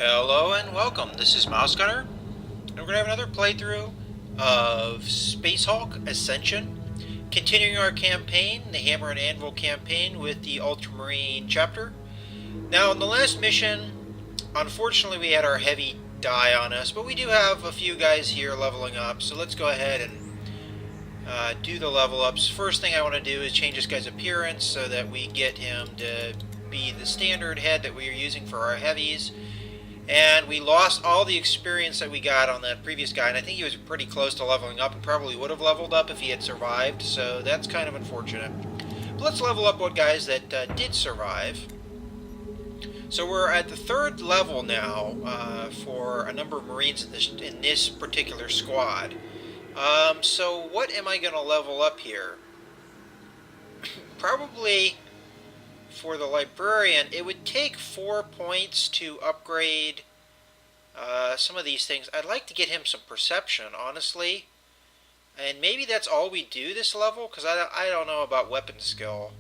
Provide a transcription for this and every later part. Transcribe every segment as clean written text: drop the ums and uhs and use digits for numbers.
Hello and welcome. This is Mouse Gunner, and we're going to have another playthrough of Space Hulk Ascension, continuing our campaign, the Hammer and Anvil campaign, with the Ultramarine chapter. Now, in the last mission, unfortunately, we had our heavy die on us, but we do have a few guys here leveling up, so let's go ahead and do the level ups. First thing I want to do is change this guy's appearance so that we get him to be the standard head that we are using for our heavies. And we lost all the experience that we got on that previous guy, and I think he was pretty close to leveling up and probably would have leveled up if he had survived, so that's kind of unfortunate. But let's level up what guys that did survive. So we're at the third level now for a number of Marines in this particular squad. So what am I going to level up here? Probably for the librarian, it would take 4 points to upgrade some of these things. I'd like to get him some perception, honestly. And maybe that's all we do this level, because I don't know about weapon skill.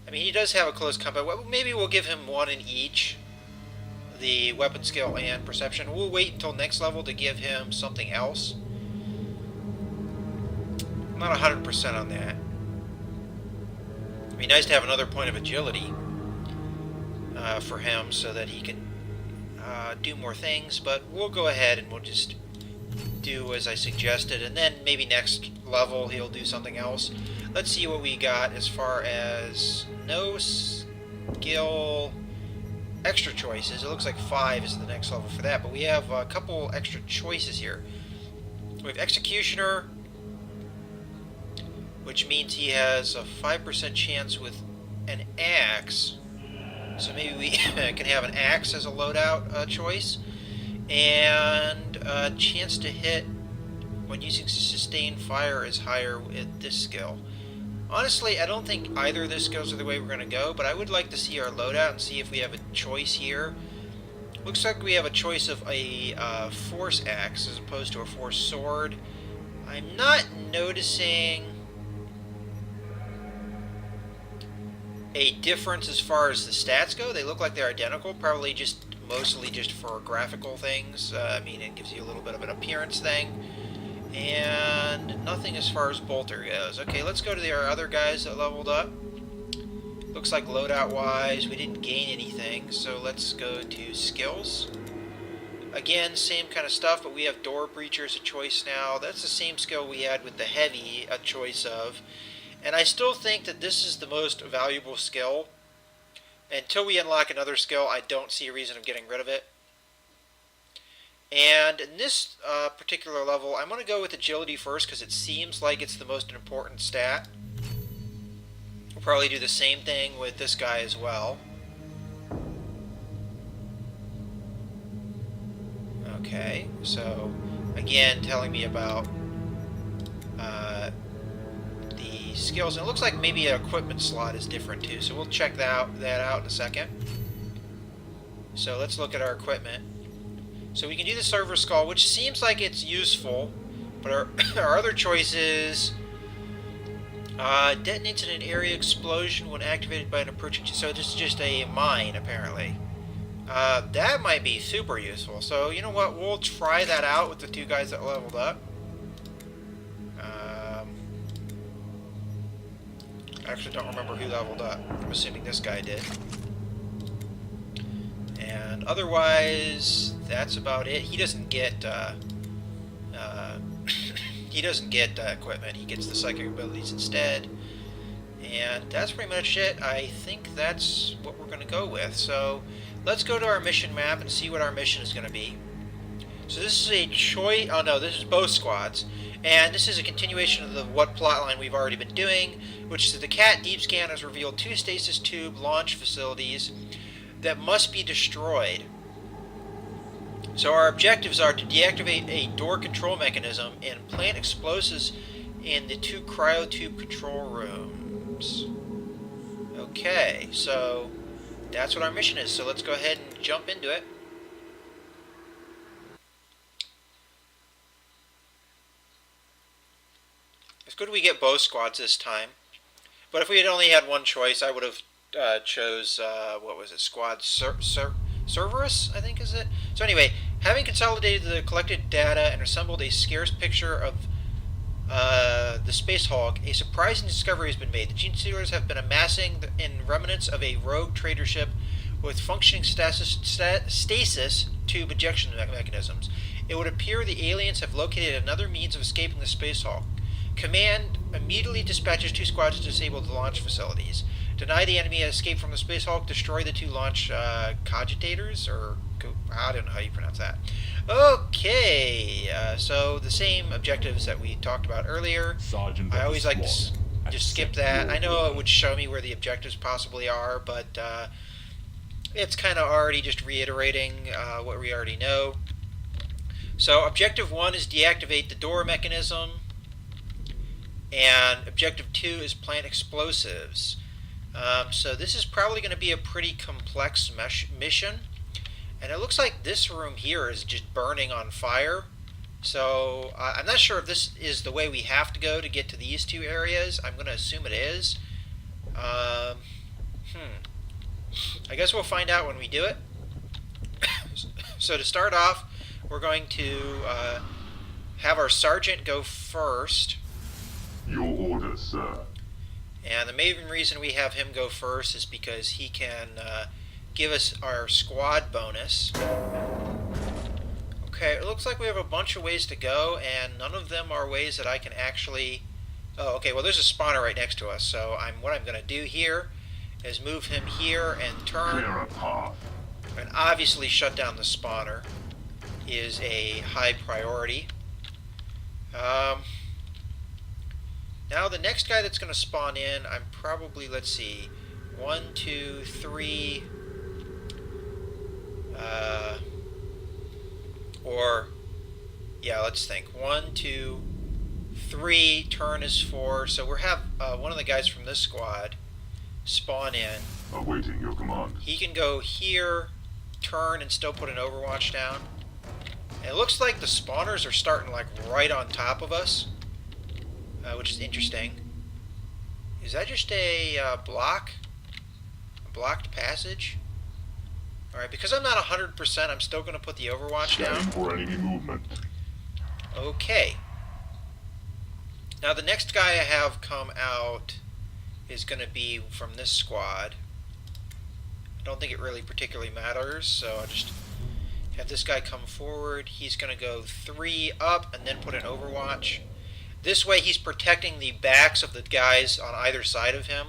I mean, he does have a close combat weapon. Maybe we'll give him one in each. The weapon skill and perception. We'll wait until next level to give him something else. I'm not 100% on that. It'd be nice to have another point of agility for him so that he can do more things, but we'll go ahead and we'll just do as I suggested, and then maybe next level he'll do something else. Let's see what we got as far as no skill extra choices. It looks like 5 is the next level for that, but we have a couple extra choices here. We have Executioner, which means he has a 5% chance with an axe. So maybe we can have an axe as a loadout choice. And a chance to hit when using sustained fire is higher with this skill. Honestly, I don't think either of those skills are the way we're going to go, but I would like to see our loadout and see if we have a choice here. Looks like we have a choice of a force axe as opposed to a force sword. I'm not noticing a difference as far as the stats go. They look like they're identical, probably just mostly just for graphical things. I mean, it gives you a little bit of an appearance thing. And nothing as far as bolter goes. Okay, let's go to our other guys that leveled up. Looks like loadout wise we didn't gain anything, so let's go to skills. Again, same kind of stuff, but we have door breacher as a choice now. That's the same skill we had with the heavy a choice of. And I still think that this is the most valuable skill. Until we unlock another skill, I don't see a reason of getting rid of it. And in this particular level, I'm going to go with agility first because it seems like it's the most important stat. We'll probably do the same thing with this guy as well. Okay, so again, telling me about the skills. And it looks like maybe an equipment slot is different too, so we'll check that out in a second. So let's look at our equipment. So we can do the server skull, which seems like it's useful, but our other choices detonates in an area explosion when activated by an approaching. So this is just a mine, apparently. That might be super useful. So you know what? We'll try that out with the two guys that leveled up. I actually don't remember who leveled up. I'm assuming this guy did. And otherwise, that's about it. He doesn't get he doesn't get equipment. He gets the psychic abilities instead. And that's pretty much it. I think that's what we're going to go with. So let's go to our mission map and see what our mission is going to be. So this is a choice. Oh no, this is both squads. And this is a continuation of the what plotline we've already been doing, which is the CAT deep scan has revealed 2 stasis tube launch facilities that must be destroyed. So our objectives are to deactivate a door control mechanism and plant explosives in the 2 cryotube control rooms. Okay, so that's what our mission is. So let's go ahead and jump into it. It's good we get both squads this time. But if we had only had one choice, I would have chose, what was it, Squad Cerberus, I think is it. So anyway, having consolidated the collected data and assembled a scarce picture of the Space Hulk, a surprising discovery has been made. The Gene Stealers have been amassing in remnants of a rogue trader ship with functioning stasis tube ejection mechanisms. It would appear the aliens have located another means of escaping the Space Hulk. Command immediately dispatches 2 squads to disable the launch facilities. Deny the enemy has escaped from the Space Hulk. Destroy the 2 launch cogitators, or I don't know how you pronounce that. Okay, so the same objectives that we talked about earlier. Sergeant I always like to just skip that. I know it would show me where the objectives possibly are, but it's kind of already just reiterating what we already know. So objective 1 is deactivate the door mechanism, and objective 2 is plant explosives. So this is probably going to be a pretty complex mission. And it looks like this room here is just burning on fire. So I'm not sure if this is the way we have to go to get to these 2 areas. I'm going to assume it is. I guess we'll find out when we do it. So to start off, we're going to have our sergeant go first. Your orders, sir. And the main reason we have him go first is because he can give us our squad bonus. Okay, it looks like we have a bunch of ways to go, and none of them are ways that I can actually... Oh, okay, well there's a spawner right next to us, so what I'm going to do here is move him here and turn. Clear a path. And obviously shut down the spawner is a high priority. Now the next guy that's going to spawn in, I'm probably, let's see, 1, 2, 3, or, yeah, let's think, 1, 2, 3, turn is 4, so we'll have one of the guys from this squad spawn in. Awaiting your command. He can go here, turn, and still put an overwatch down. And it looks like the spawners are starting like right on top of us. Which is interesting. Is that just a blocked passage? Alright, because I'm not 100%, I'm still going to put the overwatch down. Scanning for enemy movement. Okay. Now the next guy I have come out is going to be from this squad. I don't think it really particularly matters, so I'll just have this guy come forward. He's going to go 3 up and then put an overwatch. This way he's protecting the backs of the guys on either side of him.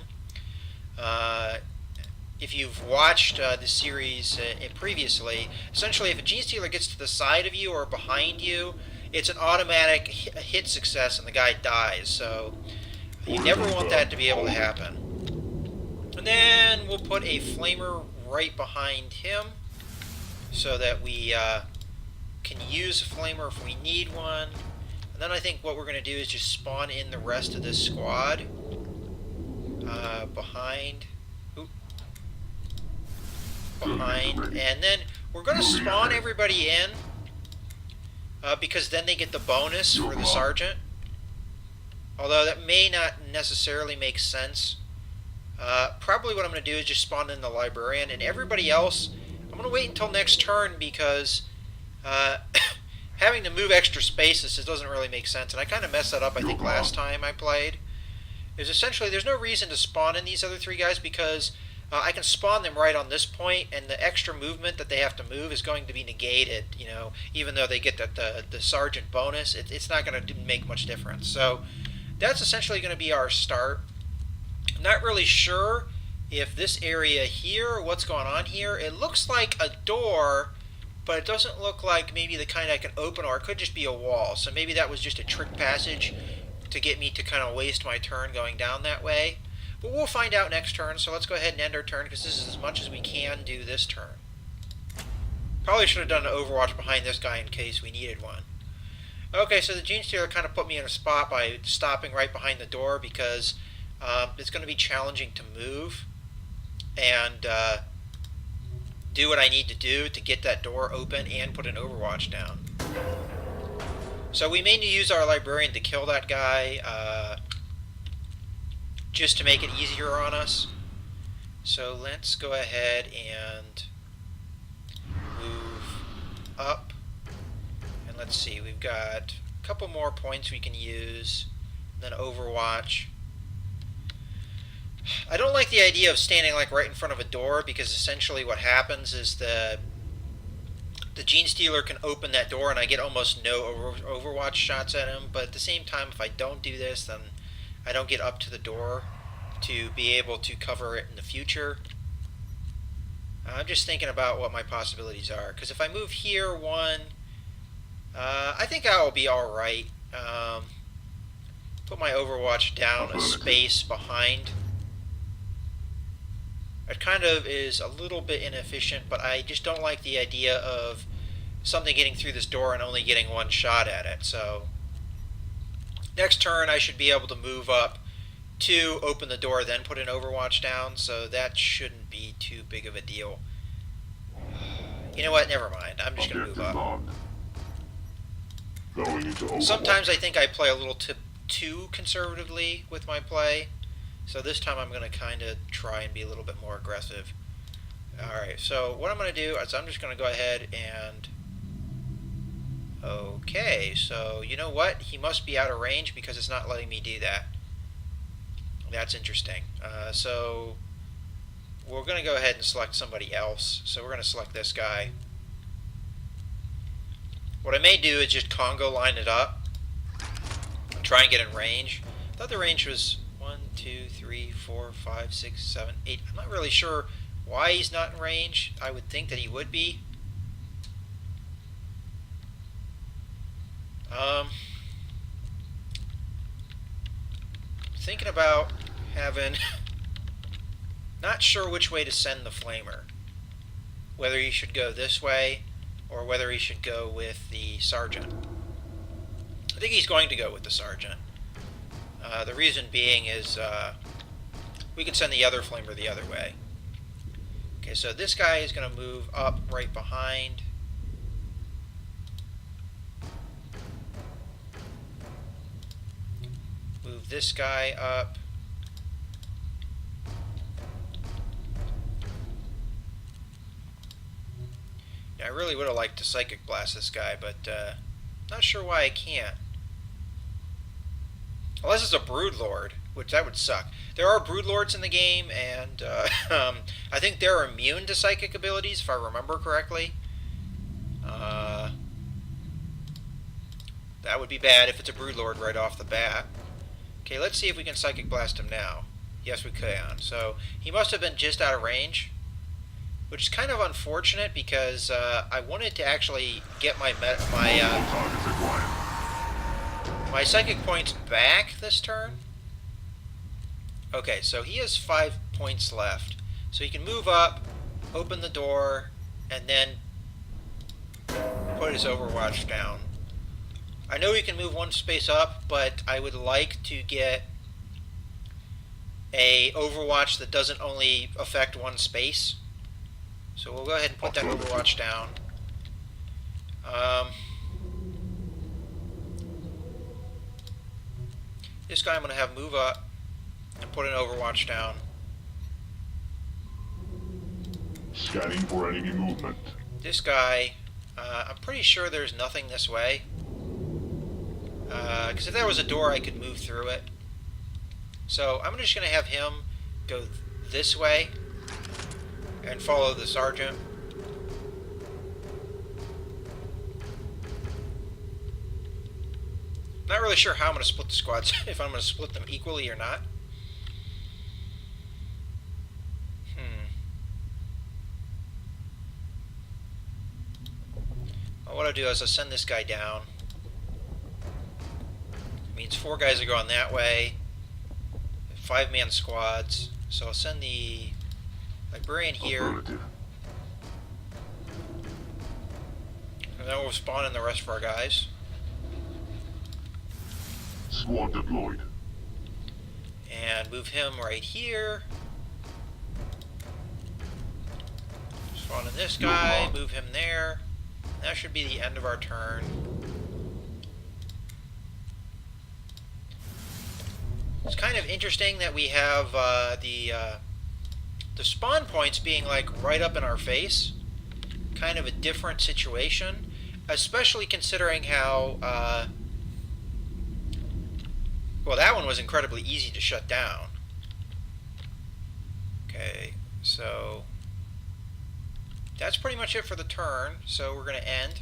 If you've watched the series previously, essentially if a Gene Stealer gets to the side of you or behind you, it's an automatic hit success and the guy dies. So you never want that to be able to happen. And then we'll put a flamer right behind him so that we can use a flamer if we need one. And then I think what we're going to do is just spawn in the rest of this squad behind. And then we're going to spawn everybody in because then they get the bonus for the sergeant. Although that may not necessarily make sense. Probably what I'm going to do is just spawn in the librarian, and everybody else, I'm going to wait until next turn because having to move extra spaces, it doesn't really make sense. And I kind of messed that up, I think, last time I played. Is essentially there's no reason to spawn in these other 3 guys because I can spawn them right on this point, and the extra movement that they have to move is going to be negated, you know, even though they get the sergeant bonus, it's not going to make much difference. So that's essentially going to be our start. I'm not really sure if this area here, what's going on here, it looks like a door, but it doesn't look like maybe the kind I can open, or it could just be a wall. So maybe that was just a trick passage to get me to kind of waste my turn going down that way. But we'll find out next turn, so let's go ahead and end our turn because this is as much as we can do this turn. Probably should have done an overwatch behind this guy in case we needed one. Okay, so the Gene Stealer kind of put me in a spot by stopping right behind the door because it's going to be challenging to move and do what I need to do to get that door open and put an overwatch down. So we may need to use our librarian to kill that guy just to make it easier on us. So let's go ahead and let's see, we've got a couple more points we can use. Then Overwatch. I don't like the idea of standing like right in front of a door, because essentially what happens is the Gene Stealer can open that door and I get almost no Overwatch shots at him. But at the same time, if I don't do this, then I don't get up to the door to be able to cover it in the future. I'm just thinking about what my possibilities are, because if I move here one, I think I'll be alright. Put my Overwatch down a space behind. It kind of is a little bit inefficient, but I just don't like the idea of something getting through this door and only getting one shot at it. So next turn I should be able to move up to open the door, then put an Overwatch down, so that shouldn't be too big of a deal. You know what, never mind, I'm just going to move up. Sometimes I think I play a little too conservatively with my play, so this time I'm going to kind of try and be a little bit more aggressive. Alright, so what I'm going to do is I'm just going to go ahead and... Okay, so you know what? He must be out of range because it's not letting me do that. That's interesting. So we're going to go ahead and select somebody else. So we're going to select this guy. What I may do is just Congo line it up and try and get in range. I thought the range was 1, 2, 3, 4, 5, 6, 7, 8. I'm not really sure why he's not in range. I would think that he would be. Thinking about having... Not sure which way to send the flamer. Whether he should go this way or whether he should go with the sergeant. I think he's going to go with the sergeant. The reason being is we could send the other flamer the other way. Okay, so this guy is going to move up right behind. Move this guy up. I really would have liked to Psychic Blast this guy, but not sure why I can't. Unless it's a Broodlord, which that would suck. There are Broodlords in the game, and I think they're immune to psychic abilities, if I remember correctly. That would be bad if it's a Broodlord right off the bat. Okay, let's see if we can Psychic Blast him now. Yes, we can. So he must have been just out of range, which is kind of unfortunate because I wanted to actually get my psychic points back this turn. Okay, so he has 5 points left. So he can move up, open the door, and then put his Overwatch down. I know he can move one space up, but I would like to get a Overwatch that doesn't only affect one space. So we'll go ahead and put that Overwatch down. This guy I'm going to have move up and put an Overwatch down. Scanning for enemy movement. This guy, I'm pretty sure there's nothing this way. Because if there was a door, I could move through it. So I'm just going to have him go this way and follow the sergeant. Not really sure how I'm going to split the squads, if I'm going to split them equally or not. Well, what I'll do is I'll send this guy down. It means 4 guys are going that way. 5-man squads. So I'll send the librarian here. And then we'll spawn in the rest of our guys. Squad deployed. And move him right here. Spawn in this guy, move him there. That should be the end of our turn. It's kind of interesting that we have the spawn points being like right up in our face. Kind of a different situation. especially considering how, well, that one was incredibly easy to shut down. Okay, so that's pretty much it for the turn, so we're going to end.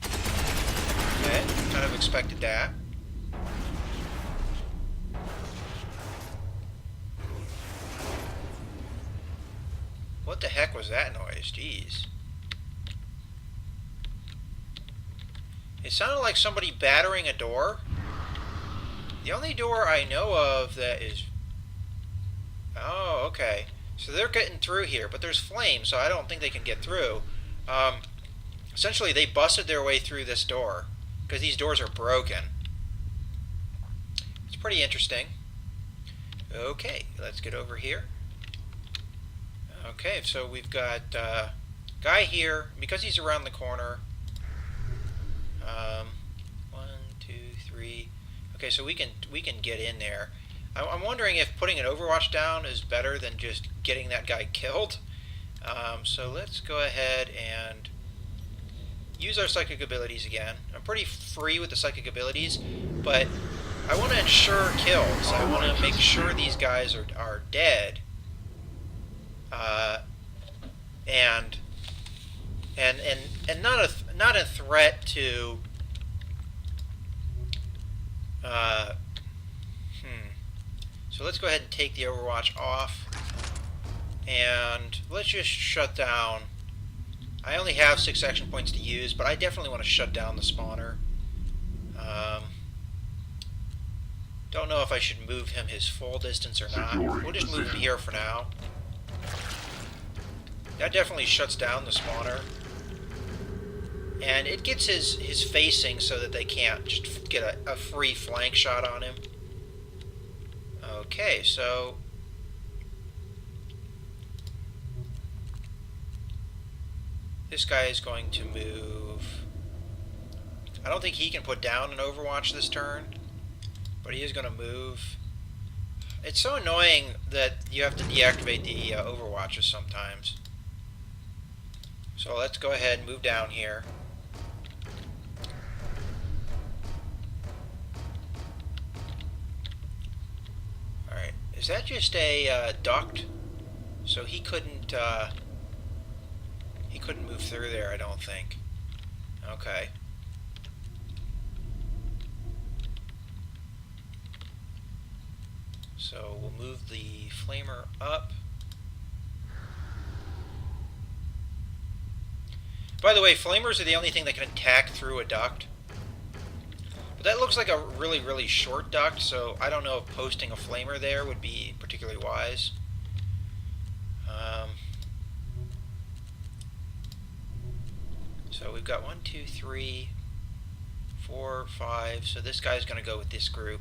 Okay, kind of expected that. What the heck was that noise? Jeez. It sounded like somebody battering a door. The only door I know of that is... Oh, okay. So they're getting through here, but there's flames, so I don't think they can get through. Essentially, they busted their way through this door, because these doors are broken. It's pretty interesting. Okay, let's get over here. Okay, so we've got guy here, because he's around the corner. 1, 2, 3. Okay, so we can get in there. I'm wondering if putting an Overwatch down is better than just getting that guy killed. So let's go ahead and use our psychic abilities again. I'm pretty free with the psychic abilities, but I want to ensure kills. I want to make sure these guys are dead. And not a threat to So let's go ahead and take the Overwatch off, and let's just shut down. I only have 6 action points to use, but I definitely want to shut down the spawner. Don't know if I should move him his full distance or not. We'll just move him here for now. That definitely shuts down the spawner. And it gets his facing so that they can't just get a free flank shot on him. Okay, so... this guy is going to move... I don't think he can put down an Overwatch this turn, but he is going to move. It's so annoying that you have to deactivate the Overwatches sometimes. So let's go ahead and move down here. Alright, is that just a duct? So he couldn't move through there, I don't think. Okay. So we'll move the flamer up. By the way, flamers are the only thing that can attack through a duct. But that looks like a really, really short duct, so I don't know if posting a flamer there would be particularly wise. So we've got 1, 2, 3, 4, 5. So this guy's going to go with this group.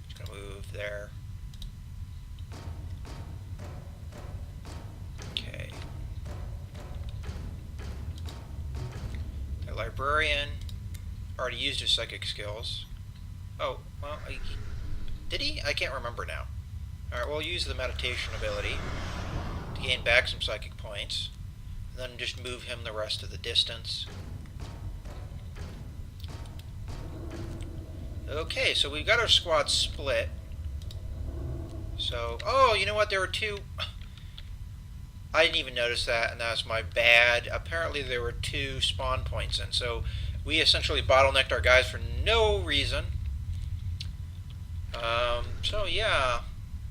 He's going to move there. Okay. The librarian already used his psychic skills. Oh, well, did he? I can't remember now. Alright, we'll use the meditation ability to gain back some psychic points. And then just move him the rest of the distance. Okay, so we've got our squad split. So, oh, you know what? There were 2... I didn't even notice that, and that was my bad. Apparently there were 2 spawn points, and so we essentially bottlenecked our guys for no reason. So yeah.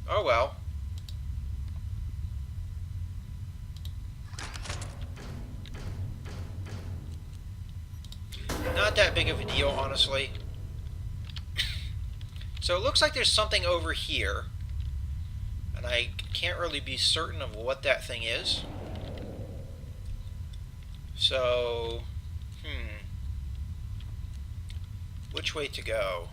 Oh well. Not that big of a deal, honestly. So it looks like there's something over here, and I can't really be certain of what that thing is. So, which way to go?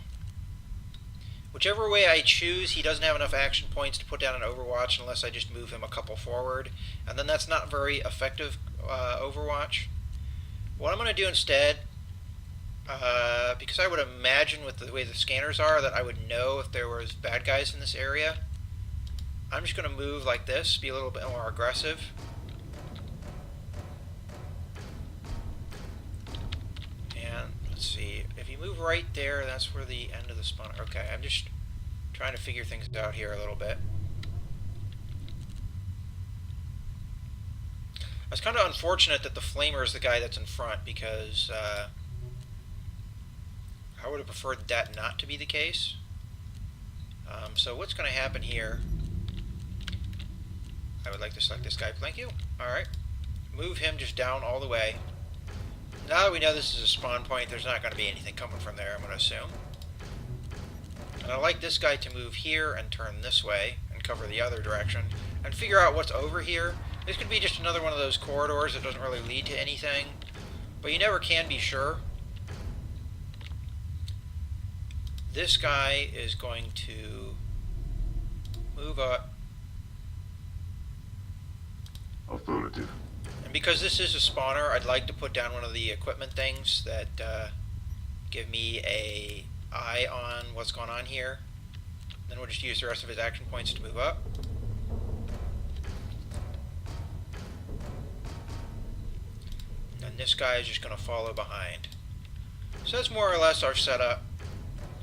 Whichever way I choose, he doesn't have enough action points to put down an Overwatch unless I just move him a couple forward, and then that's not very effective Overwatch. What I'm going to do instead, because I would imagine with the way the scanners are that I would know if there was bad guys in this area, I'm just going to move like this, be a little bit more aggressive. let's see. If you move right there, that's where the end of the spawner. Okay, I'm just trying to figure things out here a little bit. It's kind of unfortunate that the flamer is the guy that's in front, because I would have preferred that not to be the case. So what's going to happen here? I would like to select this guy. Thank you. Alright. Move him just down all the way. Now that we know this is a spawn point, there's not going to be anything coming from there, I'm going to assume. And I'd like this guy to move here and turn this way and cover the other direction and figure out what's over here. This could be just another one of those corridors that doesn't really lead to anything, but you never can be sure. This guy is going to move up. Affirmative. And because this is a spawner, I'd like to put down one of the equipment things that give me a eye on what's going on here. Then we'll just use the rest of his action points to move up. And this guy is just going to follow behind. So that's more or less our setup.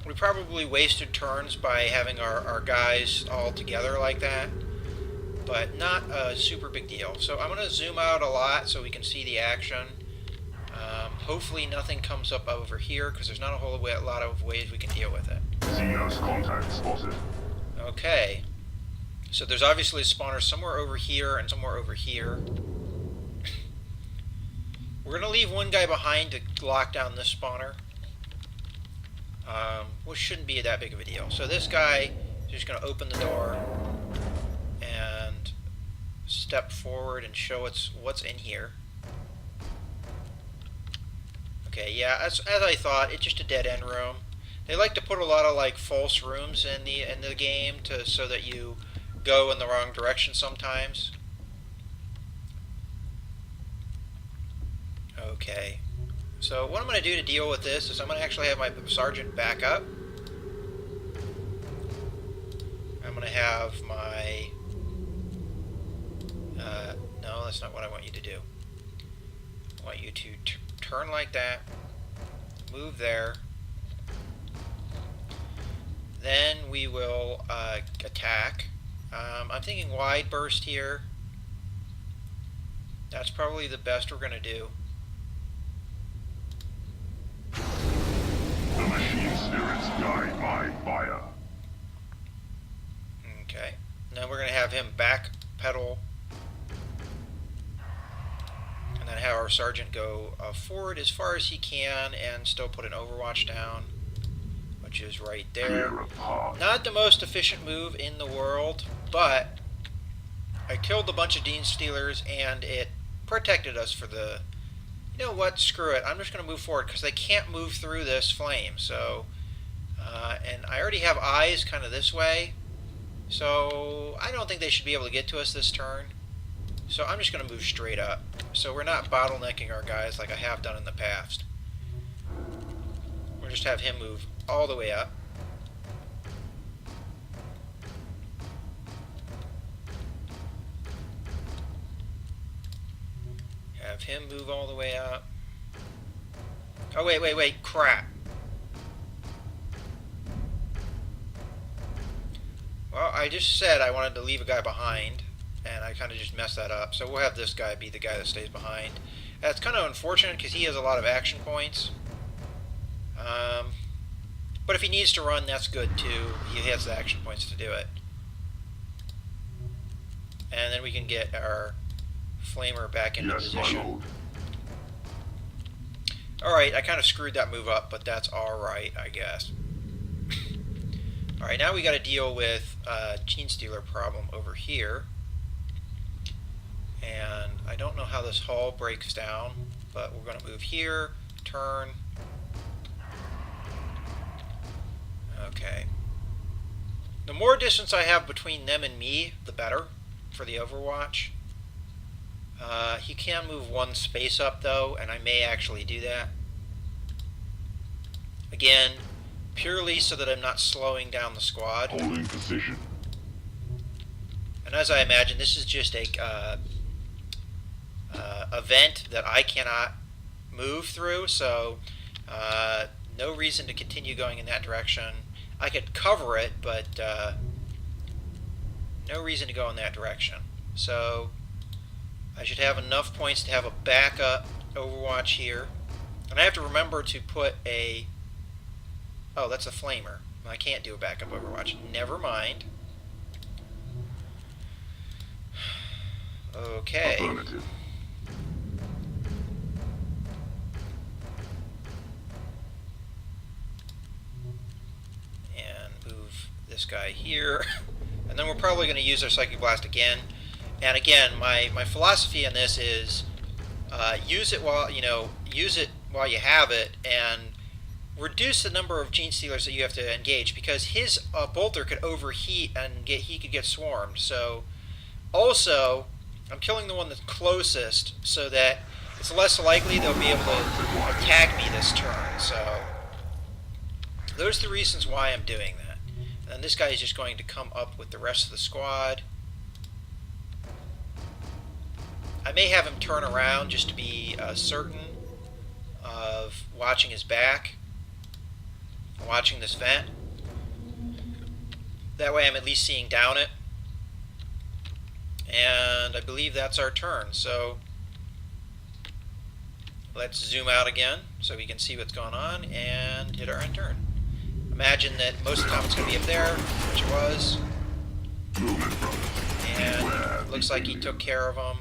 We probably wasted turns by having our guys all together like that, but not a super big deal. So I'm going to zoom out a lot so we can see the action. Hopefully nothing comes up over here, because there's not a whole lot of ways we can deal with it. Xenos contact spotted. Okay. So there's obviously a spawner somewhere over here and somewhere over here. We're going to leave one guy behind to lock down this spawner. Which shouldn't be that big of a deal. So this guy is just going to open the door and step forward and show us what's in here. Okay, yeah, as I thought, it's just a dead-end room. They like to put a lot of like false rooms in the game so that you go in the wrong direction sometimes. Okay. So what I'm going to do to deal with this is I'm going to actually have my sergeant back up. I'm going to have my... no, that's not what I want you to do. I want you to turn like that, move there. Then we will attack. I'm thinking wide burst here. That's probably the best we're going to do. The machine spirits guide my fire. Okay. Now we're going to have him back pedal. And then have our sergeant go forward as far as he can and still put an overwatch down, which is right there. Not the most efficient move in the world, but I killed a bunch of Dean Stealers and it protected us for the... You know what? Screw it. I'm just going to move forward because they can't move through this flame. So, and I already have eyes kind of this way, so I don't think they should be able to get to us this turn. So I'm just going to move straight up. So we're not bottlenecking our guys like I have done in the past. We'll just have him move all the way up. Have him move all the way up. Oh, wait, crap. Well, I just said I wanted to leave a guy behind, and I kind of just messed that up. So we'll have this guy be the guy that stays behind. That's kind of unfortunate because he has a lot of action points. But if he needs to run, that's good too. He has the action points to do it. And then we can get our flamer back into position. Alright, I kind of screwed that move up, but that's alright, I guess. Alright, now we got to deal with Gene Stealer problem over here. And I don't know how this hull breaks down, but we're going to move here, turn. Okay. The more distance I have between them and me, the better for the Overwatch. He can move one space up though, and I may actually do that. Again, purely so that I'm not slowing down the squad. Holding position. And as I imagine, this is just a event that I cannot move through, so No reason to continue going in that direction. I could cover it, but no reason to go in that direction. So I should have enough points to have a backup Overwatch here. And I have to remember to put a... Oh, that's a flamer. I can't do a backup Overwatch. Never mind. Okay. Affirmative. And move this guy here. And then we're probably going to use our Psychic Blast again. And again, my philosophy on this is use it while you have it, and reduce the number of Gene Stealers that you have to engage, because his bolter could overheat and he could get swarmed. So also, I'm killing the one that's closest so that it's less likely they'll be able to attack me this turn. So those are the reasons why I'm doing that. And this guy is just going to come up with the rest of the squad. I may have him turn around just to be certain of watching his back, watching this vent. That way I'm at least seeing down it. And I believe that's our turn. So let's zoom out again so we can see what's going on and hit our end turn. Imagine that most of the time it's going to be up there, which it was. And it looks like he took care of them.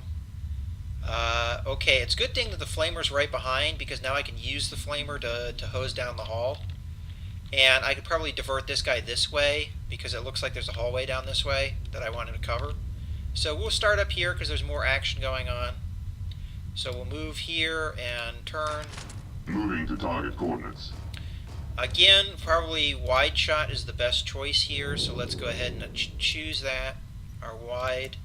Okay, it's a good thing that the flamer's right behind, because now I can use the flamer to hose down the hall. And I could probably divert this guy this way, because it looks like there's a hallway down this way that I wanted to cover. So we'll start up here because there's more action going on. So we'll move here and turn. Moving to target coordinates. Again, probably wide shot is the best choice here, so let's go ahead and choose that, our wide.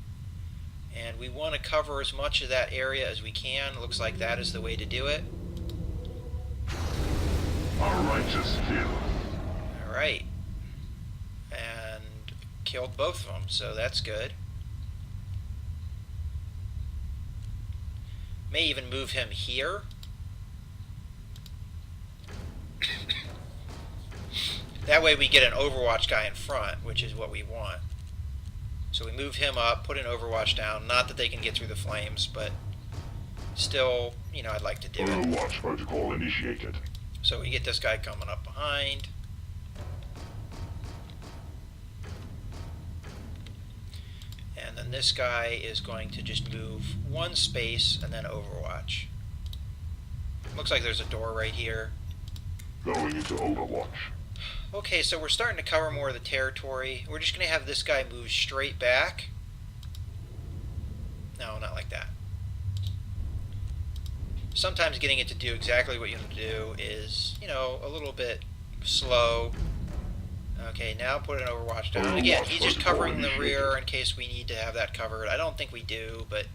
And we want to cover as much of that area as we can. Looks like that is the way to do it. A righteous kill. Alright. And killed both of them, so that's good. May even move him here. That way we get an Overwatch guy in front, which is what we want. So we move him up, put an Overwatch down. Not that they can get through the flames, but still, I'd like to do it. Overwatch protocol initiated. So we get this guy coming up behind. And then this guy is going to just move one space and then Overwatch. Looks like there's a door right here. Going into Overwatch. Okay, so we're starting to cover more of the territory. We're just going to have this guy move straight back. No, not like that. Sometimes getting it to do exactly what you want to do is, a little bit slow. Okay, now put an Overwatch down. Again, he's just covering the rear in case we need to have that covered. I don't think we do, but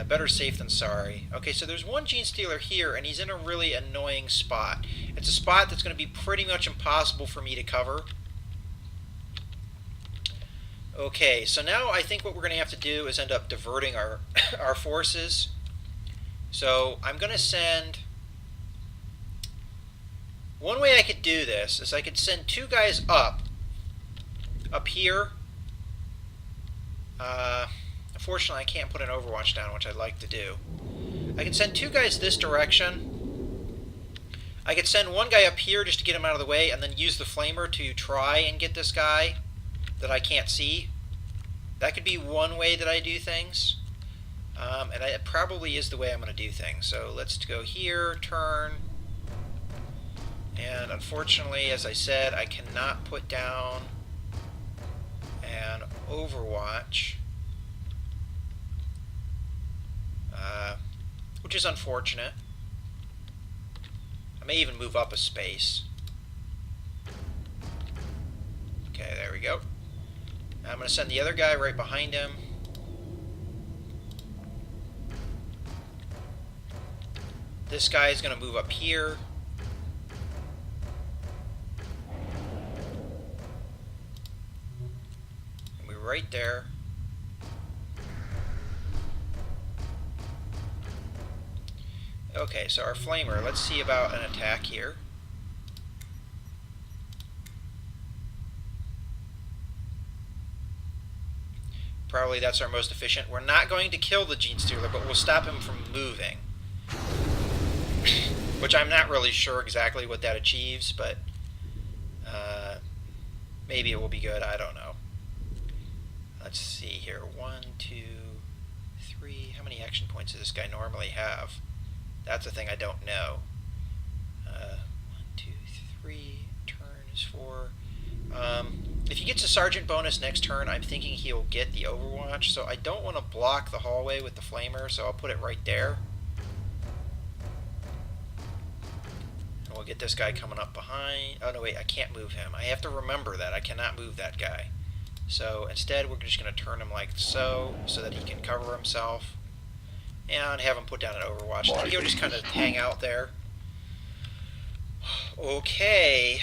better safe than sorry. Okay, so there's one Gene Stealer here, and he's in a really annoying spot. It's a spot that's going to be pretty much impossible for me to cover. Okay, so now I think what we're going to have to do is end up diverting our our forces. So I'm going to send... One way I could do this is I could send two guys up here. Unfortunately, I can't put an Overwatch down, which I'd like to do. I can send two guys this direction. I could send one guy up here just to get him out of the way, and then use the flamer to try and get this guy that I can't see. That could be one way that I do things. And it probably is the way I'm going to do things. So let's go here, turn. And unfortunately, as I said, I cannot put down an Overwatch. Which is unfortunate. I may even move up a space. Okay, there we go. Now I'm going to send the other guy right behind him. This guy is going to move up here. And we're right there. Okay, so our flamer, let's see about an attack here. Probably that's our most efficient. We're not going to kill the Gene Stealer, but we'll stop him from moving. Which I'm not really sure exactly what that achieves, but maybe it will be good. I don't know. Let's see here. 1, 2, 3. How many action points does this guy normally have? That's the thing I don't know. 1, 2, 3. Turn is 4. If he gets a sergeant bonus next turn, I'm thinking he'll get the Overwatch. So I don't want to block the hallway with the flamer, so I'll put it right there. And we'll get this guy coming up behind. Oh no, wait, I can't move him. I have to remember that. I cannot move that guy. So instead, we're just going to turn him like so that he can cover himself. And have him put down an Overwatch. Then he'll just kind of hang out there. Okay.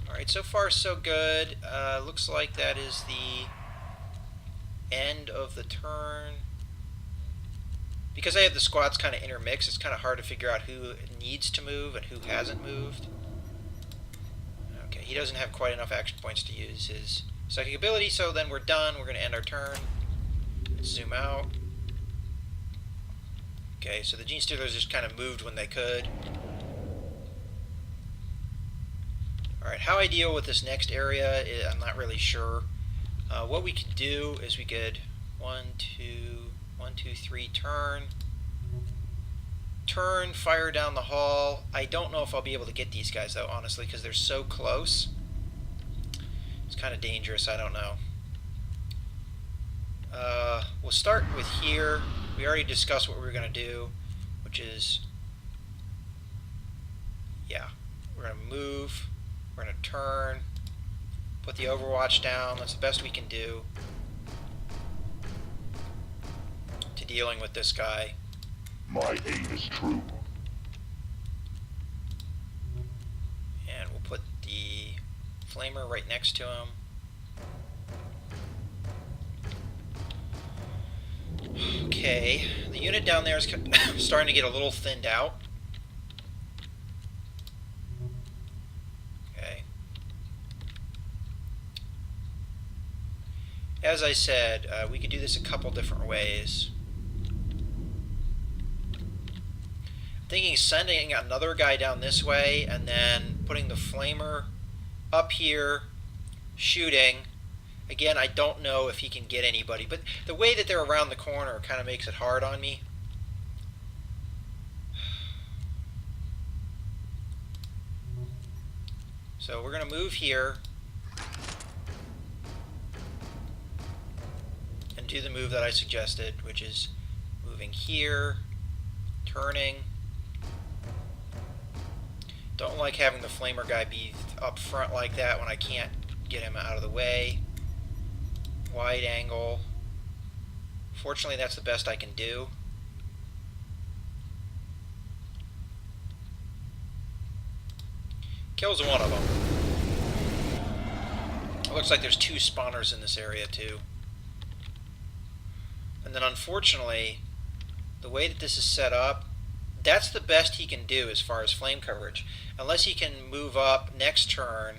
Alright, so far so good. Looks like that is the end of the turn. Because I have the squads kind of intermixed, it's kind of hard to figure out who needs to move and who hasn't moved. Okay, he doesn't have quite enough action points to use his psychic ability, so then we're done. We're going to end our turn. Let's zoom out. Okay, so the Gene Stealers just kind of moved when they could. Alright, how I deal with this next area, I'm not really sure. What we could do is we could 1, 2, 3, turn, fire down the hall. I don't know if I'll be able to get these guys though, honestly, because they're so close. It's kind of dangerous, I don't know. We'll start with here. We already discussed what we were going to do, which is, yeah, we're going to move. We're going to turn, put the Overwatch down. That's the best we can do to dealing with this guy. My aim is true. And we'll put the flamer right next to him. Okay, the unit down there is starting to get a little thinned out. As I said, we could do this a couple different ways. I'm thinking sending another guy down this way and then putting the flamer up here, shooting. Again, I don't know if he can get anybody, but the way that they're around the corner kind of makes it hard on me. So we're going to move here. Do the move that I suggested, which is moving here, turning. Don't like having the flamer guy be up front like that when I can't get him out of the way. Wide angle. Fortunately, that's the best I can do. Kills one of them. It looks like there's 2 spawners in this area too. And then unfortunately, the way that this is set up, that's the best he can do as far as flame coverage. Unless he can move up next turn,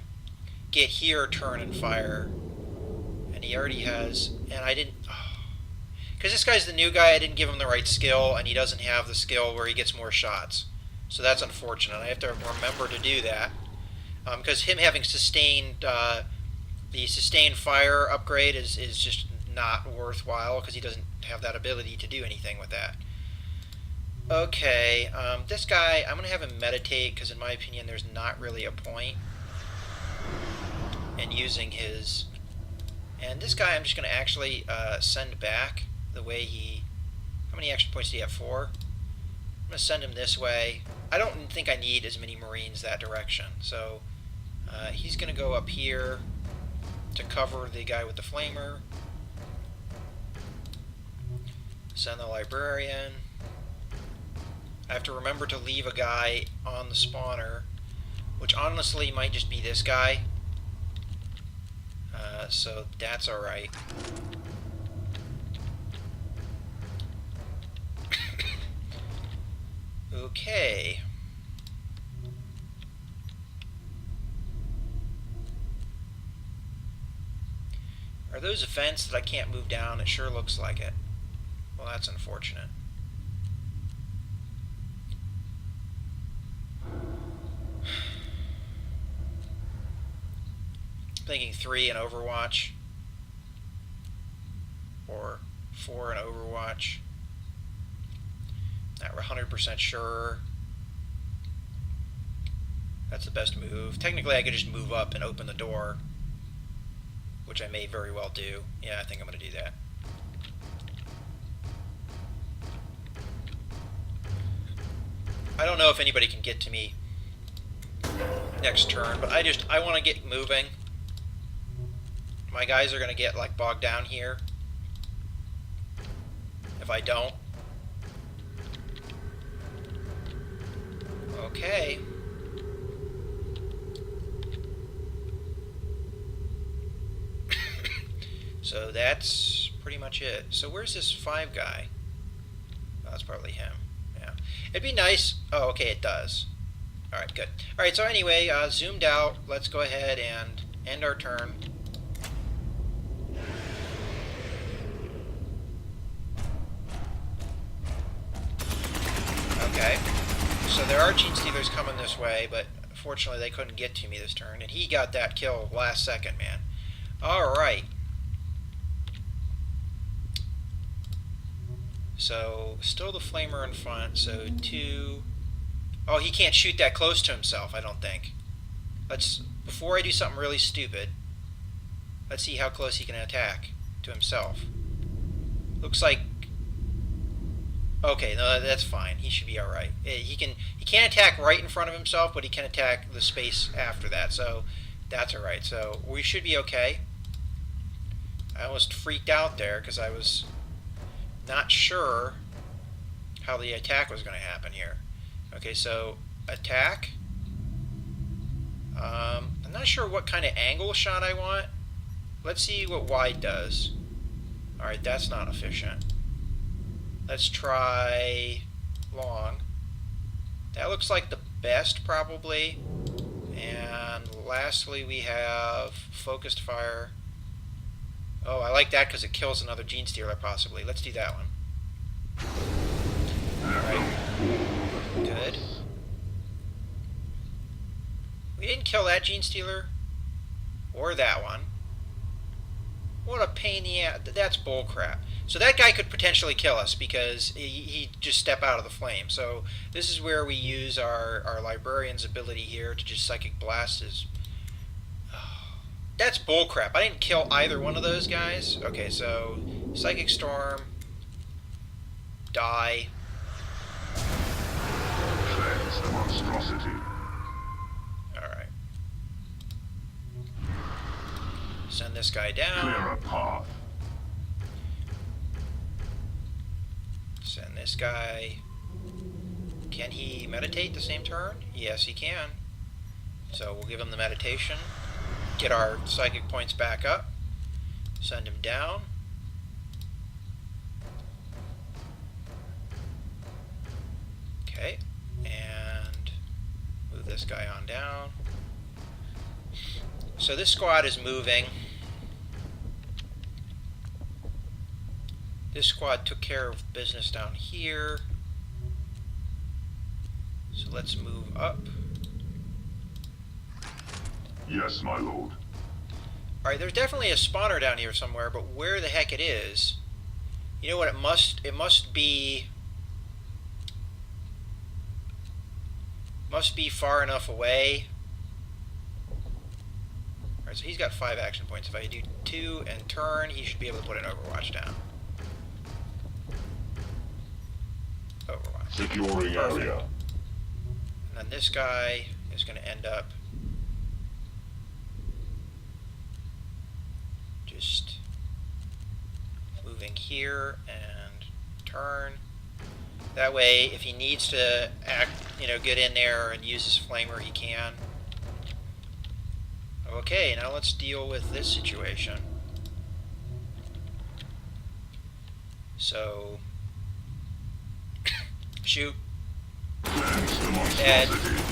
get here, turn, and fire. And he already has, and I didn't, because this guy's the new guy, I didn't give him the right skill, and he doesn't have the skill where he gets more shots. So that's unfortunate. I have to remember to do that. Because him having sustained, the sustained fire upgrade is just not worthwhile, because he doesn't have that ability to do anything with that. Okay, this guy, I'm going to have him meditate, because in my opinion there's not really a point in using his. And this guy I'm just going to actually send back the way he... How many action points do you have? 4? I'm going to send him this way. I don't think I need as many Marines that direction, so he's going to go up here to cover the guy with the flamer. Send the librarian. I have to remember to leave a guy on the spawner, which honestly might just be this guy. So that's alright. Okay. Are those vents that I can't move down? It sure looks like it. Well, that's unfortunate. Thinking 3 in Overwatch. Or 4 in Overwatch. Not 100% sure. That's the best move. Technically, I could just move up and open the door, which I may very well do. Yeah, I think I'm going to do that. I don't know if anybody can get to me next turn, but I want to get moving. My guys are going to get like bogged down here if I don't. Okay. So that's pretty much it. So where's this 5 guy? Oh, that's probably him. Yeah. It'd be nice. Oh, okay, it does. Alright, good. Alright, so anyway, zoomed out. Let's go ahead and end our turn. Okay. So there are Gene Stealers coming this way, but fortunately they couldn't get to me this turn. And he got that kill last second, man. Alright. So, still the flamer in front, so 2... Oh, he can't shoot that close to himself, I don't think. Before I do something really stupid, let's see how close he can attack to himself. Looks like... Okay, no, that's fine. He should be alright. He can't attack right in front of himself, but he can attack the space after that, so that's alright. So, we should be okay. I almost freaked out there, because I was not sure how the attack was going to happen here. Okay, so attack. I'm not sure what kind of angle shot I want. Let's see what wide does. Alright, that's not efficient. Let's try long. That looks like the best, probably. And lastly, we have focused fire. Oh, I like that because it kills another Gene Stealer, possibly. Let's do that one. Alright. Good. We didn't kill that Gene Stealer. Or that one. What a pain in the ass. That's bullcrap. So that guy could potentially kill us because he'd just step out of the flame. So this is where we use our Librarian's ability here to just Psychic Blast his... That's bullcrap. I didn't kill either one of those guys. Okay, so Psychic Storm, die. Cleanse the monstrosity. Alright. Send this guy down. Clear a path. Send this guy. Can he meditate the same turn? Yes, he can. So we'll give him the meditation. Get our psychic points back up. Send him down. Okay. And move this guy on down. So this squad is moving. This squad took care of business down here. So let's move up. Yes, my lord. Alright, there's definitely a spawner down here somewhere, but where the heck it is... You know what, it must be far enough away. Alright, so he's got 5 action points. If I do 2 and turn, he should be able to put an Overwatch down. Overwatch. Securing area. And then this guy is going to end up just moving here and turn. That way, if he needs to get in there and use his flamer, he can. Okay, now let's deal with this situation. So, shoot. Cleanse the Dead. monstrosity.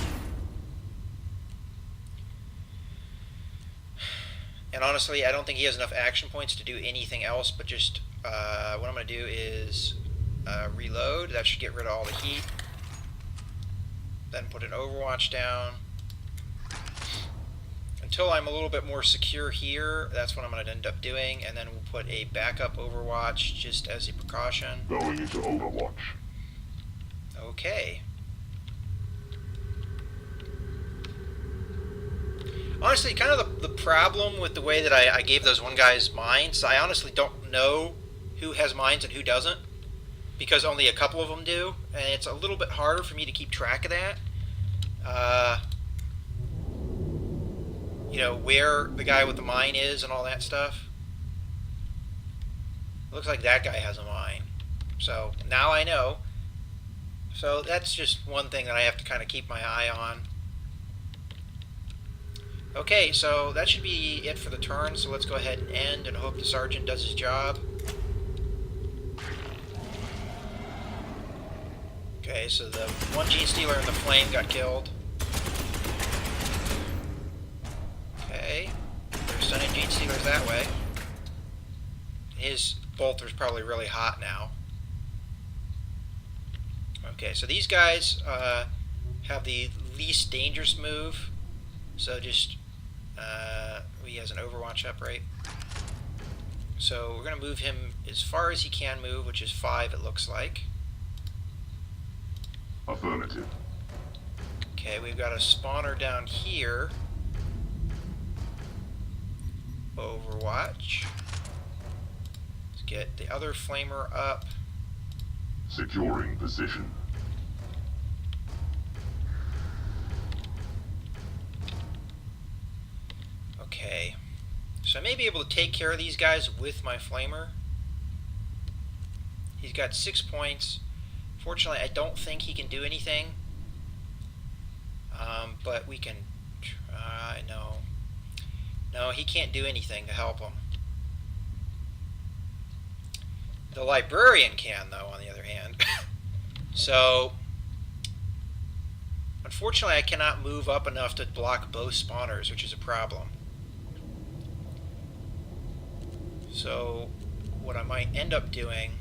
And honestly, I don't think he has enough action points to do anything else, but just what I'm going to do is reload. That should get rid of all the heat. Then put an overwatch down. Until I'm a little bit more secure here, that's what I'm going to end up doing, and then we'll put a backup overwatch just as a precaution. Going into overwatch. Okay. Honestly, kind of the problem with the way that I gave those one guy's mines, I honestly don't know who has mines and who doesn't, because only a couple of them do, and it's a little bit harder for me to keep track of that. You know, where the guy with the mine is and all that stuff. Looks like that guy has a mine. So now I know. So that's just one thing that I have to kind of keep my eye on. Okay, so that should be it for the turn, so let's go ahead and end and hope the sergeant does his job. Okay, so the one gene stealer and the flame got killed. Okay, they're sending gene stealers that way. His bolter's probably really hot now. Okay, so these guys have the least dangerous move. So just, he has an overwatch up, right? So we're going to move him as far as he can move, which is 5 it looks like. Affirmative. Okay, we've got a spawner down here. Overwatch. Let's get the other flamer up. Securing position. Okay. So I may be able to take care of these guys with my flamer. He's got 6 points. Fortunately, I don't think he can do anything. But we can try. No, he can't do anything to help him. The librarian can, though, on the other hand. So, unfortunately, I cannot move up enough to block both spawners, which is a problem. So, what I might end up doing,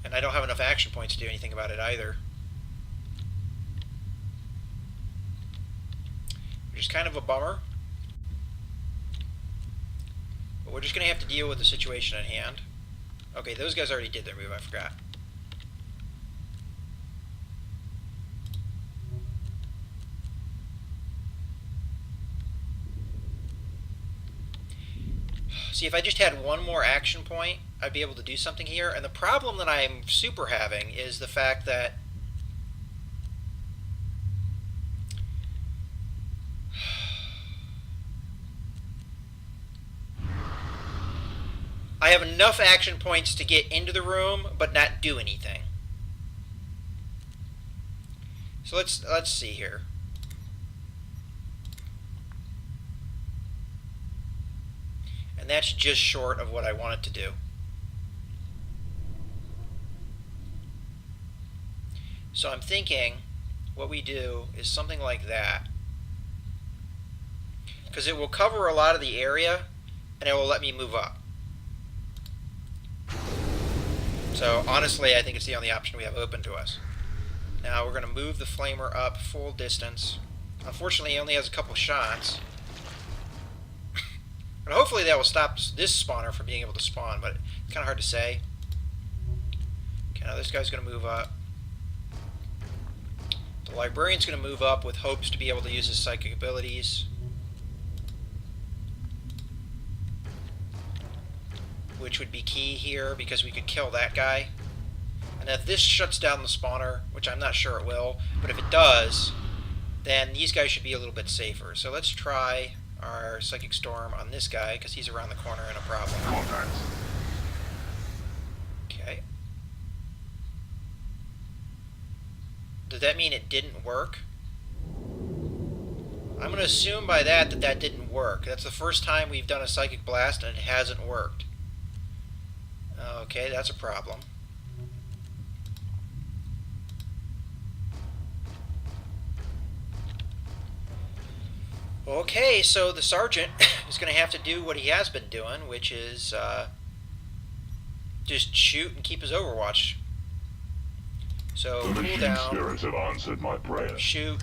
and I don't have enough action points to do anything about it either, which is kind of a bummer. But we're just going to have to deal with the situation at hand. Okay, those guys already did their move, I forgot. See, if I just had one more action point, I'd be able to do something here. And the problem that I'm super having is the fact that I have enough action points to get into the room, but not do anything. So let's see here. And that's just short of what I want it to do. So I'm thinking what we do is something like that. Because it will cover a lot of the area, and it will let me move up. So honestly, I think it's the only option we have open to us. Now we're going to move the flamer up full distance. Unfortunately, he only has a couple shots. And hopefully that will stop this spawner from being able to spawn, but it's kind of hard to say. Okay, now this guy's going to move up. The librarian's going to move up with hopes to be able to use his psychic abilities, which would be key here because we could kill that guy. And if this shuts down the spawner, which I'm not sure it will, but if it does, then these guys should be a little bit safer. So let's try our Psychic Storm on this guy because he's around the corner and a problem. Contact. Okay. Does that mean it didn't work? I'm going to assume by that that didn't work. That's the first time we've done a Psychic Blast and it hasn't worked. Okay, that's a problem. Okay, so the sergeant is going to have to do what he has been doing, which is just shoot and keep his overwatch. So The cool machine down, spirits have answered my prayer. shoot.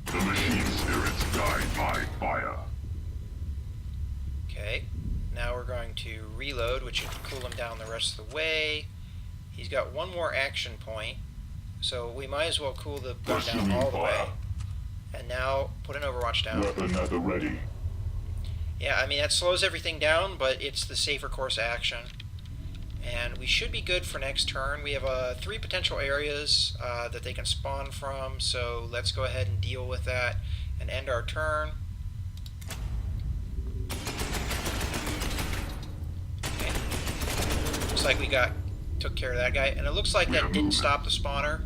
The machine spirits guide my fire. Okay, now we're going to reload, which should cool him down the rest of the way. He's got one more action point, so we might as well cool the gun down all the way. And now put an overwatch down. Weapon at the ready. Yeah, I mean, that slows everything down, but it's the safer course of action. And we should be good for next turn. We have 3 potential areas that they can spawn from, so let's go ahead and deal with that and end our turn. Okay. Looks like we took care of that guy, and it looks like that didn't stop the spawner,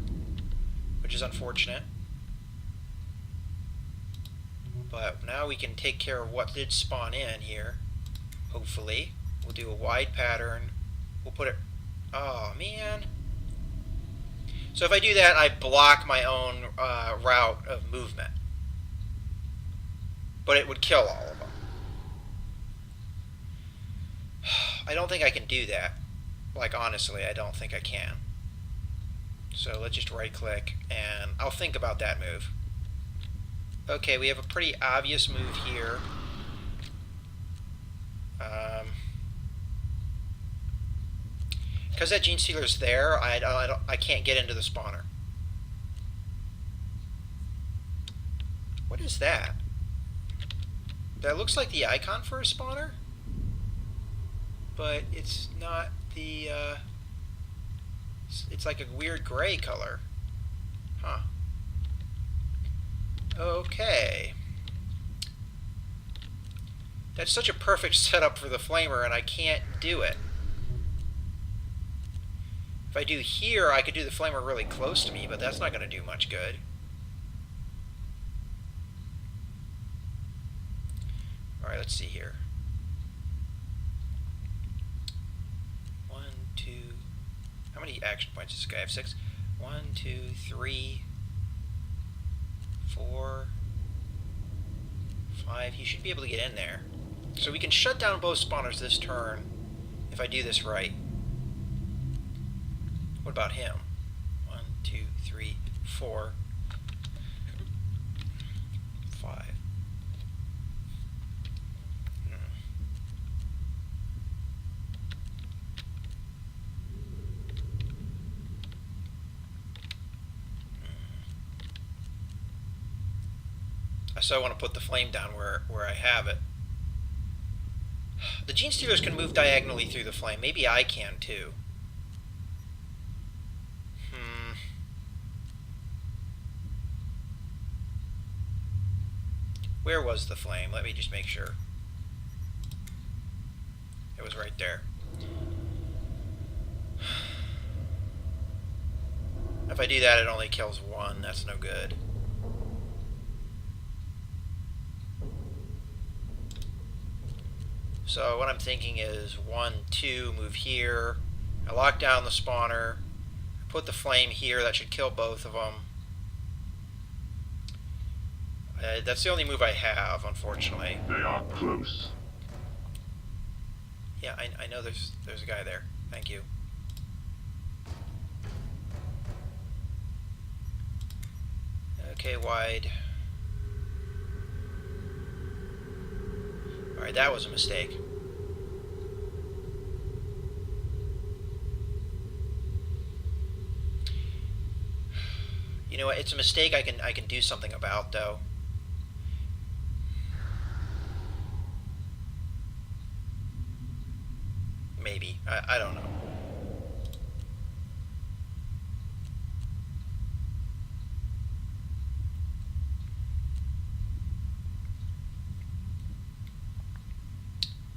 which is unfortunate. But now we can take care of what did spawn in here, hopefully. We'll do a wide pattern. We'll put it... Oh, man. So if I do that, I block my own route of movement. But it would kill all of them. I don't think I can do that. Like, honestly, I don't think I can. So let's just right-click, and I'll think about that move. Okay, we have a pretty obvious move here. Because that gene stealer's there, I can't get into the spawner. What is that? That looks like the icon for a spawner, but it's not the. It's like a weird gray color. Huh. Okay. That's such a perfect setup for the flamer, and I can't do it. If I do here, I could do the flamer really close to me, but that's not going to do much good. Alright, let's see here. 1, 2... How many action points does this guy have? 6? 1, 2, 3... 4, 5. He should be able to get in there. So we can shut down both spawners this turn if I do this right. What about him? 1, 2, 3, 4, 5. So I want to put the flame down where I have it. The gene stealers can move diagonally through the flame. Maybe I can too. Where was the flame? Let me just make sure. It was right there. If I do that, it only kills 1. That's no good. So what I'm thinking is 1, 2, move here. I lock down the spawner. I put the flame here. That should kill both of them. That's the only move I have, unfortunately. They are close. Yeah, I know there's a guy there. Thank you. Okay, wide. Alright, that was a mistake. You know what? It's a mistake I can do something about, though. Maybe. I don't know.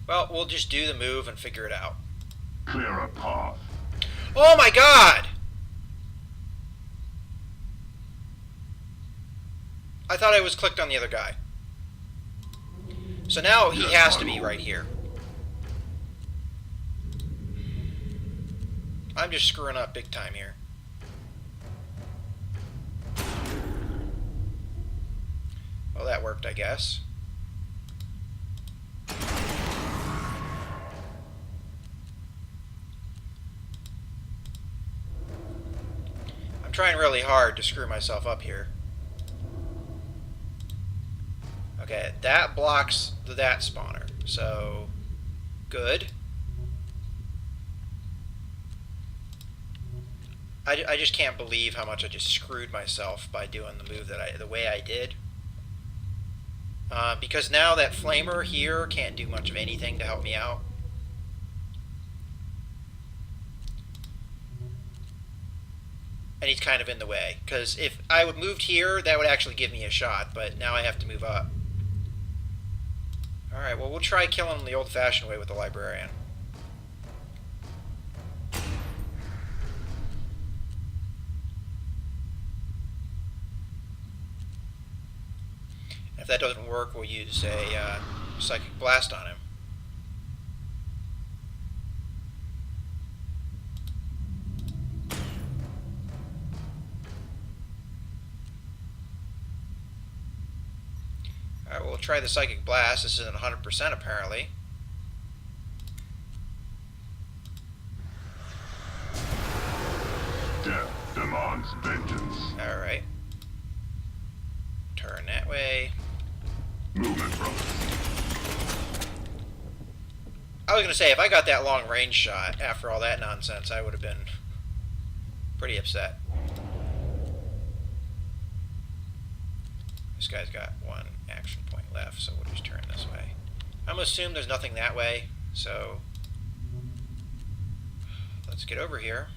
Well, we'll just do the move and figure it out. Clear a path. Oh my god! I thought I was clicked on the other guy. So now he has to be right here. I'm just screwing up big time here. Well, that worked, I guess. I'm trying really hard to screw myself up here. Okay, that blocks that spawner, so good. I just can't believe how much I just screwed myself by doing the move the way I did. Because now that flamer here can't do much of anything to help me out. And he's kind of in the way, because if I would moved here, that would actually give me a shot, but now I have to move up. Alright, well, we'll try killing him the old-fashioned way with the librarian. If that doesn't work, we'll use a psychic blast on him. Alright, we'll try the psychic blast. This isn't 100% apparently. Death demands vengeance. Alright. Turn that way. Movement, brother. I was going to say, if I got that long range shot after all that nonsense, I would have been pretty upset. This guy's got one action point left, so we'll just turn this way. I'm going to assume there's nothing that way, so let's get over here.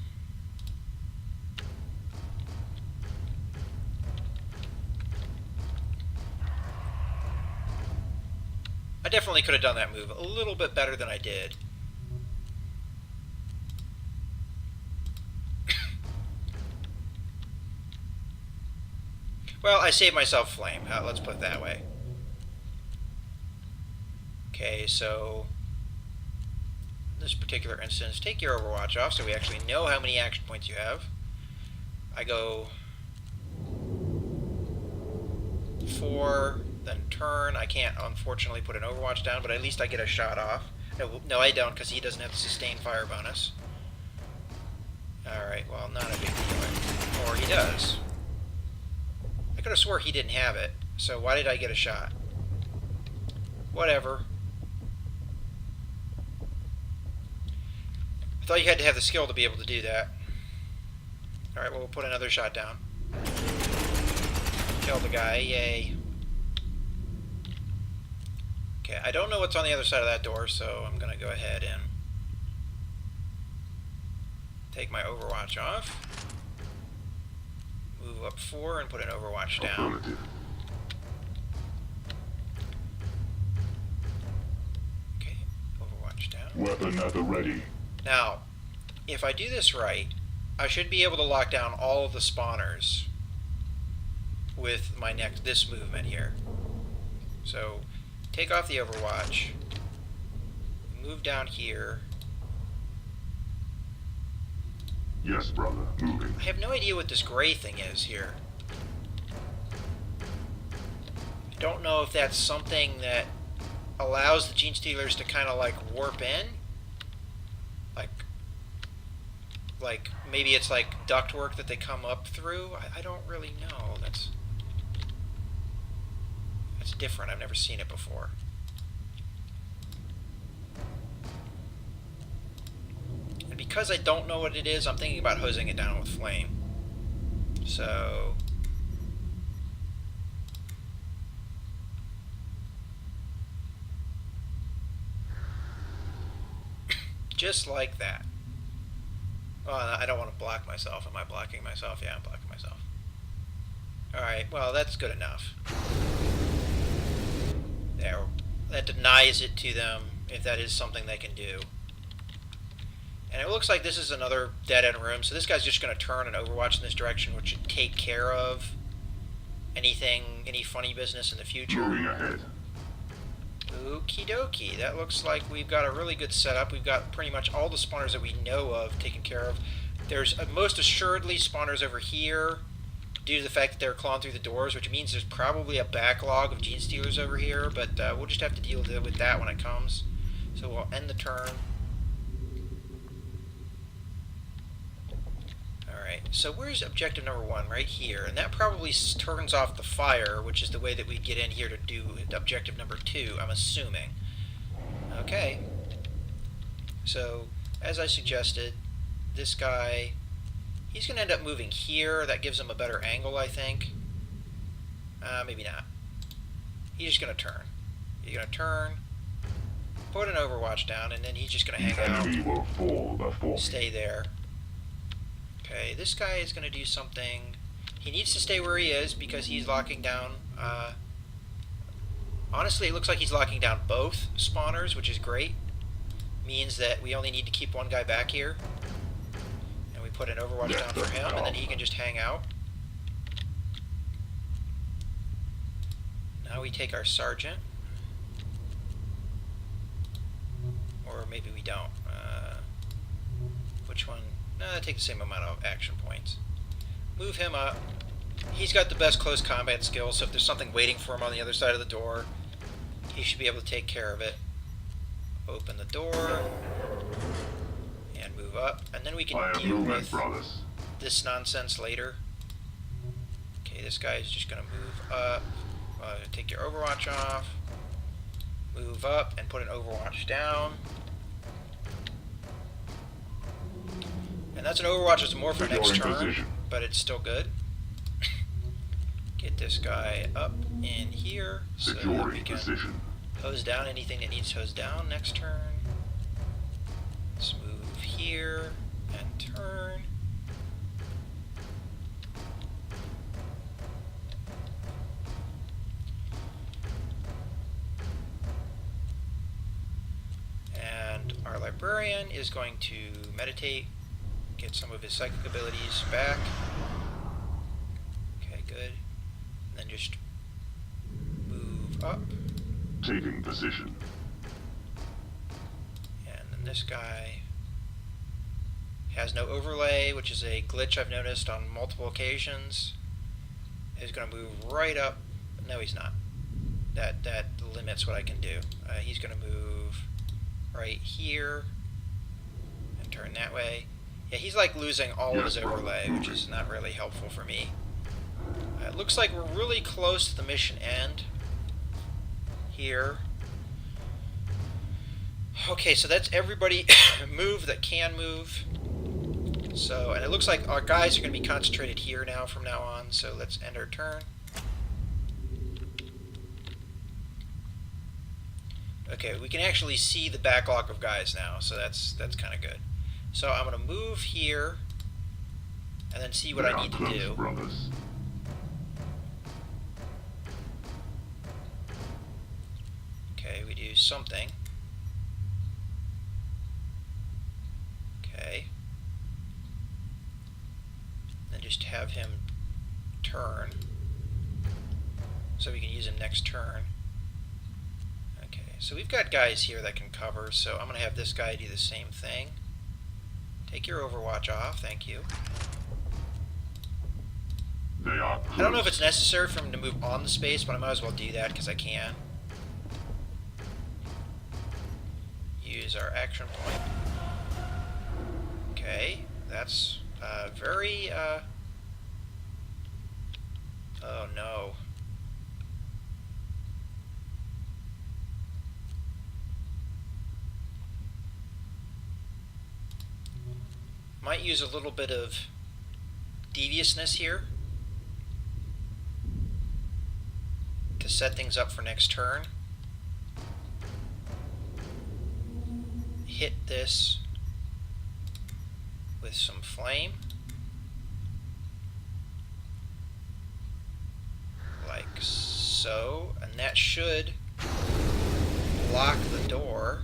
I definitely could have done that move a little bit better than I did. Well, I saved myself flame. Let's put it that way. Okay, so in this particular instance, take your Overwatch off so we actually know how many action points you have. I go 4, then turn. I can't, unfortunately, put an Overwatch down, but at least I get a shot off. No, I don't, because he doesn't have the sustained fire bonus. Alright, well, not a big deal. Or he does. I could have swore he didn't have it, so why did I get a shot? Whatever. I thought you had to have the skill to be able to do that. Alright, well, we'll put another shot down. Kill the guy, yay. Okay, I don't know what's on the other side of that door, so I'm going to go ahead and take my Overwatch off. Move up 4 and put an Overwatch down. Okay, Overwatch down. Weapon at the ready. Now, if I do this right, I should be able to lock down all of the spawners with my this movement here. So, take off the Overwatch, move down here. Yes, brother. Moving. I have no idea what this gray thing is here. I don't know if that's something that allows the Gene Stealers to kind of like warp in. Like maybe it's like ductwork that they come up through. I don't really know. That's different. I've never seen it before. And because I don't know what it is, I'm thinking about hosing it down with flame. So just like that. Well, I don't want to block myself. Am I blocking myself? Yeah, I'm blocking myself. Alright, well, that's good enough. There. That denies it to them, if that is something they can do. And it looks like this is another dead-end room, so this guy's just going to turn and Overwatch in this direction, which should take care of any funny business in the future. Moving ahead. Okie dokie. That looks like we've got a really good setup. We've got pretty much all the spawners that we know of taken care of. There's most assuredly spawners over here. due to the fact that they're clawing through the doors, which means there's probably a backlog of gene stealers over here, but we'll just have to deal with that when it comes. So we'll end the turn. Alright, so where's objective number 1? Right here. And that probably turns off the fire, which is the way that we get in here to do objective number 2, I'm assuming. Okay. So, as I suggested, this guy, he's going to end up moving here. That gives him a better angle, I think. Maybe not. He's just going to turn. He's going to turn, put an overwatch down, and then he's just going to hang out. Stay there. Okay, this guy is going to do something. He needs to stay where he is because he's locking down. Honestly, it looks like he's locking down both spawners, which is great. Means that we only need to keep one guy back here. And we put an overwatch down for him, and then he can just hang out. Now we take our sergeant. Or maybe we don't. Which one? No, take the same amount of action points. Move him up. He's got the best close combat skills, so if there's something waiting for him on the other side of the door, he should be able to take care of it. Open the door. And move up. And then we can deal with this nonsense later. Okay, this guy is just going to move up. Take your overwatch off. Move up and put an overwatch down. And that's an overwatch that's more for next turn, but it's still good. Get this guy up in here so that we can hose down anything that needs hosed down next turn. Let's move here and turn. And our librarian is going to meditate. Get some of his psychic abilities back. Okay, good. And then just move up. Taking position. And then this guy has no overlay, which is a glitch I've noticed on multiple occasions. He's going to move right up. No, he's not. That limits what I can do. He's going to move right here and turn that way. Yeah, he's like losing all of his overlay, which is not really helpful for me. It looks like we're really close to the mission end here. Okay, so that's everybody move that can move. So, and it looks like our guys are going to be concentrated here now from now on, so let's end our turn. Okay, we can actually see the backlog of guys now, so that's kind of good. So I'm going to move here, and then see what I need to do. Brothers. Okay, we do something. Okay. Then just have him turn, so we can use him next turn. Okay, so we've got guys here that can cover, so I'm going to have this guy do the same thing. Take your overwatch off, thank you. I don't know if it's necessary for him to move on the space, but I might as well do that because I can. Use our action point. Okay, that's very, oh no. Might use a little bit of deviousness here to set things up for next turn. Hit this with some flame, like so, and that should block the door.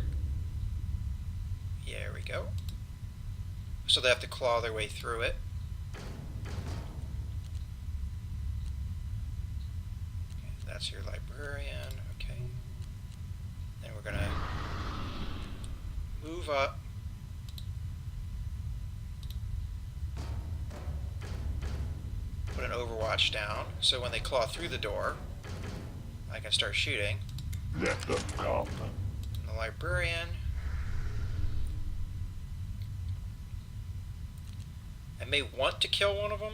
There we go. So they have to claw their way through it. Okay, that's your librarian. Okay. Then we're going to move up. put an overwatch down, so when they claw through the door, I can start shooting. Let them come. And the librarian. I may want to kill one of them,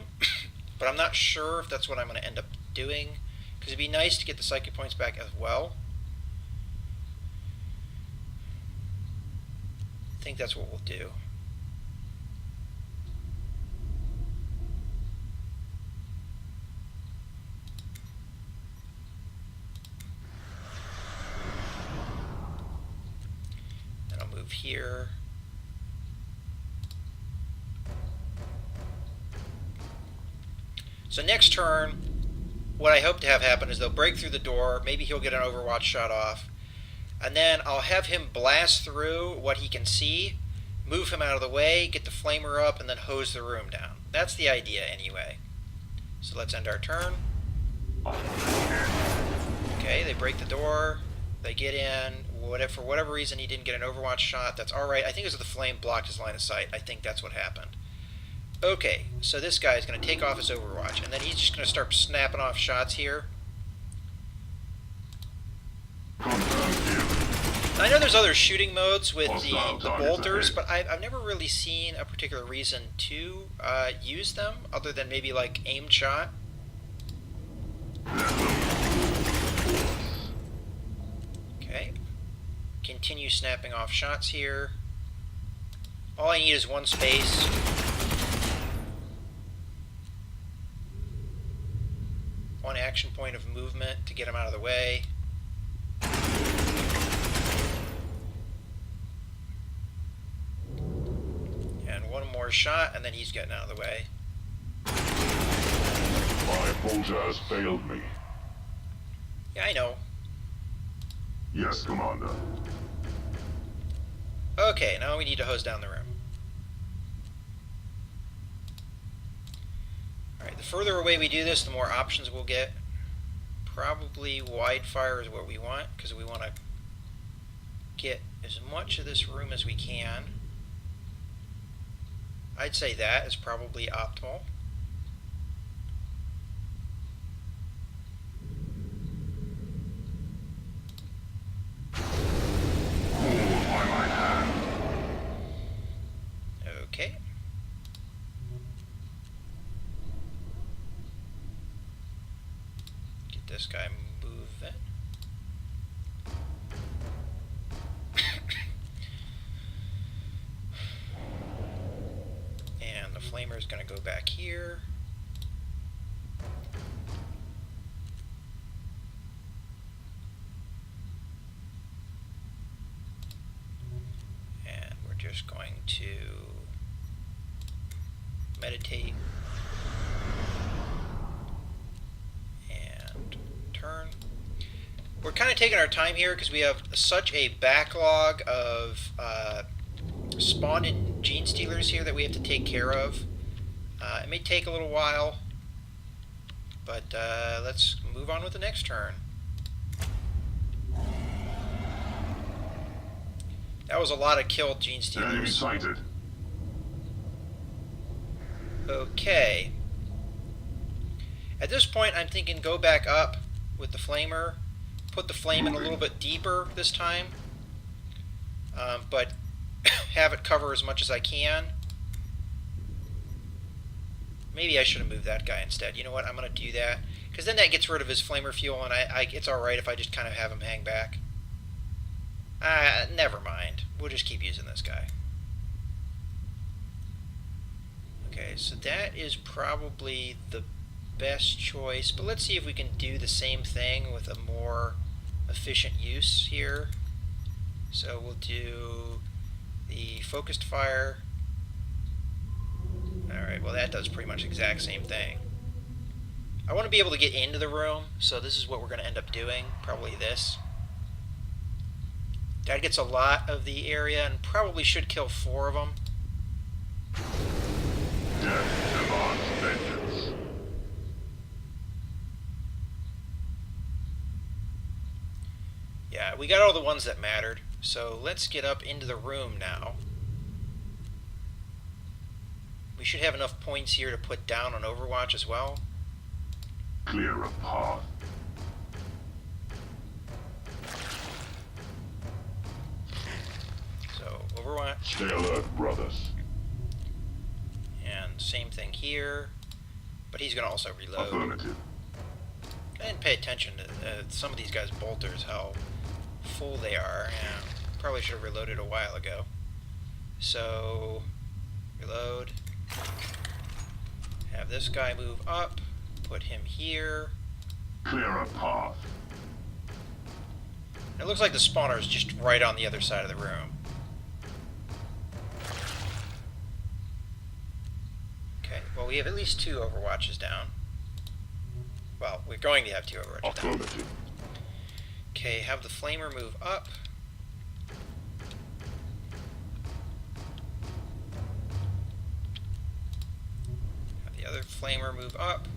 but I'm not sure if that's what I'm going to end up doing, because it'd be nice to get the psychic points back as well. I think that's what we'll do. And I'll move here. So next turn, what I hope to have happen is they'll break through the door, maybe he'll get an overwatch shot off, and then I'll have him blast through what he can see, move him out of the way, get the flamer up, and then hose the room down. That's the idea anyway. So let's end our turn. Okay, they break the door, they get in, for whatever reason he didn't get an overwatch shot, that's alright. I think it was the flame blocked his line of sight. I think that's what happened. Okay, so this guy is going to take off his overwatch, and then he's just going to start snapping off shots here. I know there's other shooting modes with the bolters, but I've never really seen a particular reason to use them, other than maybe like aimed shot. Okay, continue snapping off shots here. All I need is one space. One action point of movement to get him out of the way. And one more shot, and then he's getting out of the way. My bolter has failed me. Yeah, I know. Yes, Commander. Okay, now we need to hose down the room. Alright, the further away we do this, the more options we'll get. Probably wide fire is what we want, because we want to get as much of this room as we can. I'd say that is probably optimal. Okay. Get this guy moving. And the flamer is going to go back here. And we're just going to meditate and turn. We're kind of taking our time here because we have such a backlog of spawned gene stealers here that we have to take care of. It may take a little while, but let's move on with the next turn. That was a lot of killed gene Enemy stealers. sighted. Okay. At this point, I'm thinking go back up with the flamer, put the flame in a little bit deeper this time, but have it cover as much as I can. Maybe I should have moved that guy instead. You know what? I'm going to do that, because then that gets rid of his flamer fuel, and it's alright if I just kind of have him hang back. Never mind. We'll just keep using this guy. Okay, so that is probably the best choice, but let's see if we can do the same thing with a more efficient use here. So we'll do the focused fire. Alright, well that does pretty much the exact same thing. I want to be able to get into the room, so this is what we're going to end up doing, probably this. That gets a lot of the area and probably should kill 4 of them. Death demands vengeance. Yeah, we got all the ones that mattered, so let's get up into the room now. We should have enough points here to put down on Overwatch as well. Clear a path. So, Overwatch. Stay alert, brothers. And same thing here. But he's going to also reload. Affirmative. I didn't pay attention to some of these guys' bolters, how full they are. Yeah, probably should have reloaded a while ago. So, reload. Have this guy move up. Put him here. Clear a path. It looks like the spawner is just right on the other side of the room. Okay, well we have at least 2 Overwatches down. Well, we're going to have 2 Overwatches down. Affirmative. Okay, have the Flamer move up. Have the other Flamer move up.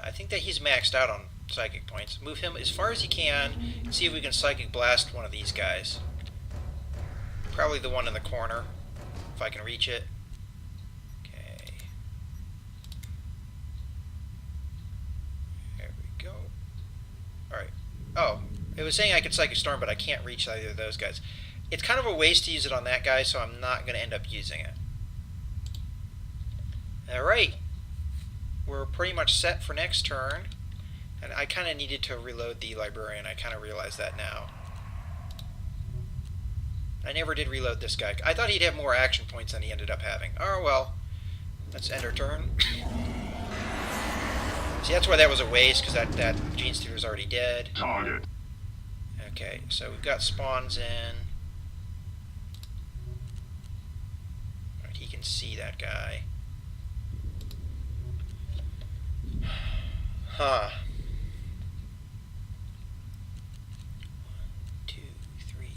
I think that he's maxed out on psychic points. Move him as far as he can and see if we can psychic blast one of these guys. Probably the one in the corner, if I can reach it. Okay. There we go. Alright. Oh, it was saying I could psychic storm, but I can't reach either of those guys. It's kind of a waste to use it on that guy, so I'm not going to end up using it. Alright. We're pretty much set for next turn, and I kind of needed to reload the librarian. I kind of realized that now. I never did reload this guy. I thought he'd have more action points than he ended up having. Oh well, let's end our turn. See, that's why that was a waste, because that Gene Stealer's already dead. Target. Okay, so we've got spawns in. Right, he can see that guy. Huh. 1, 2, 3,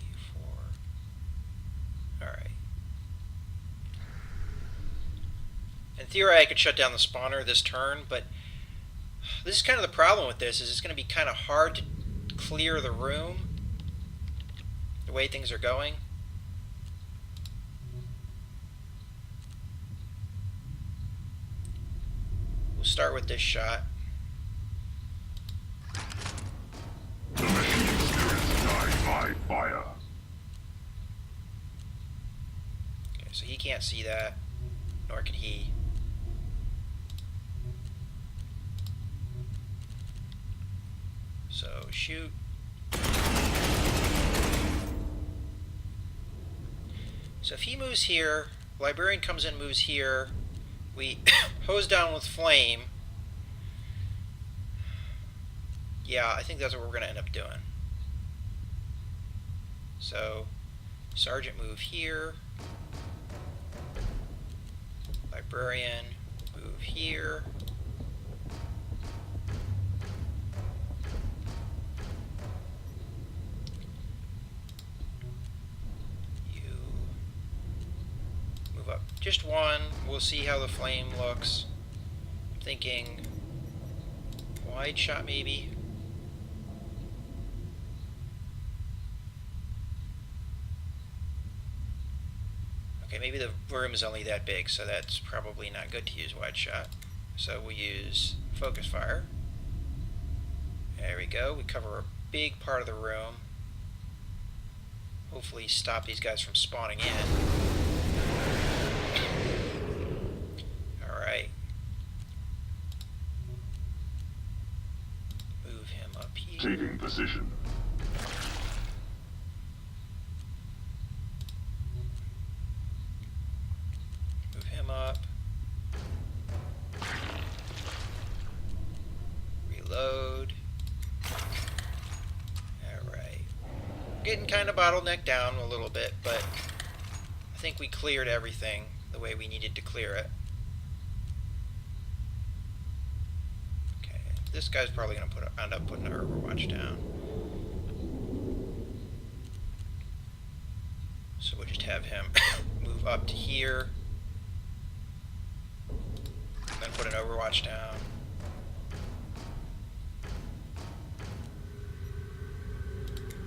4. Alright. In theory, I could shut down the spawner this turn, but this is kind of the problem with this, is it's going to be kind of hard to clear the room the way things are going. We'll start with this shot. The machine spirits die by fire. Okay, so he can't see that, nor can he. So shoot. So if he moves here, librarian comes in, moves here, we hose down with flame. Yeah, I think that's what we're going to end up doing. So, sergeant move here. Librarian move here. You move up just one. We'll see how the flame looks. I'm thinking wide shot maybe. Okay, maybe the room is only that big, so that's probably not good to use wide shot. So we'll use focus fire. There we go. We cover a big part of the room. Hopefully stop these guys from spawning in. Alright. Move him up here. Taking position. Move him up. Reload. Alright. Getting kind of bottlenecked down a little bit, but I think we cleared everything the way we needed to clear it. Okay, this guy's probably going to end up putting our Overwatch down. So we'll just have him move up to here. Then put an Overwatch down.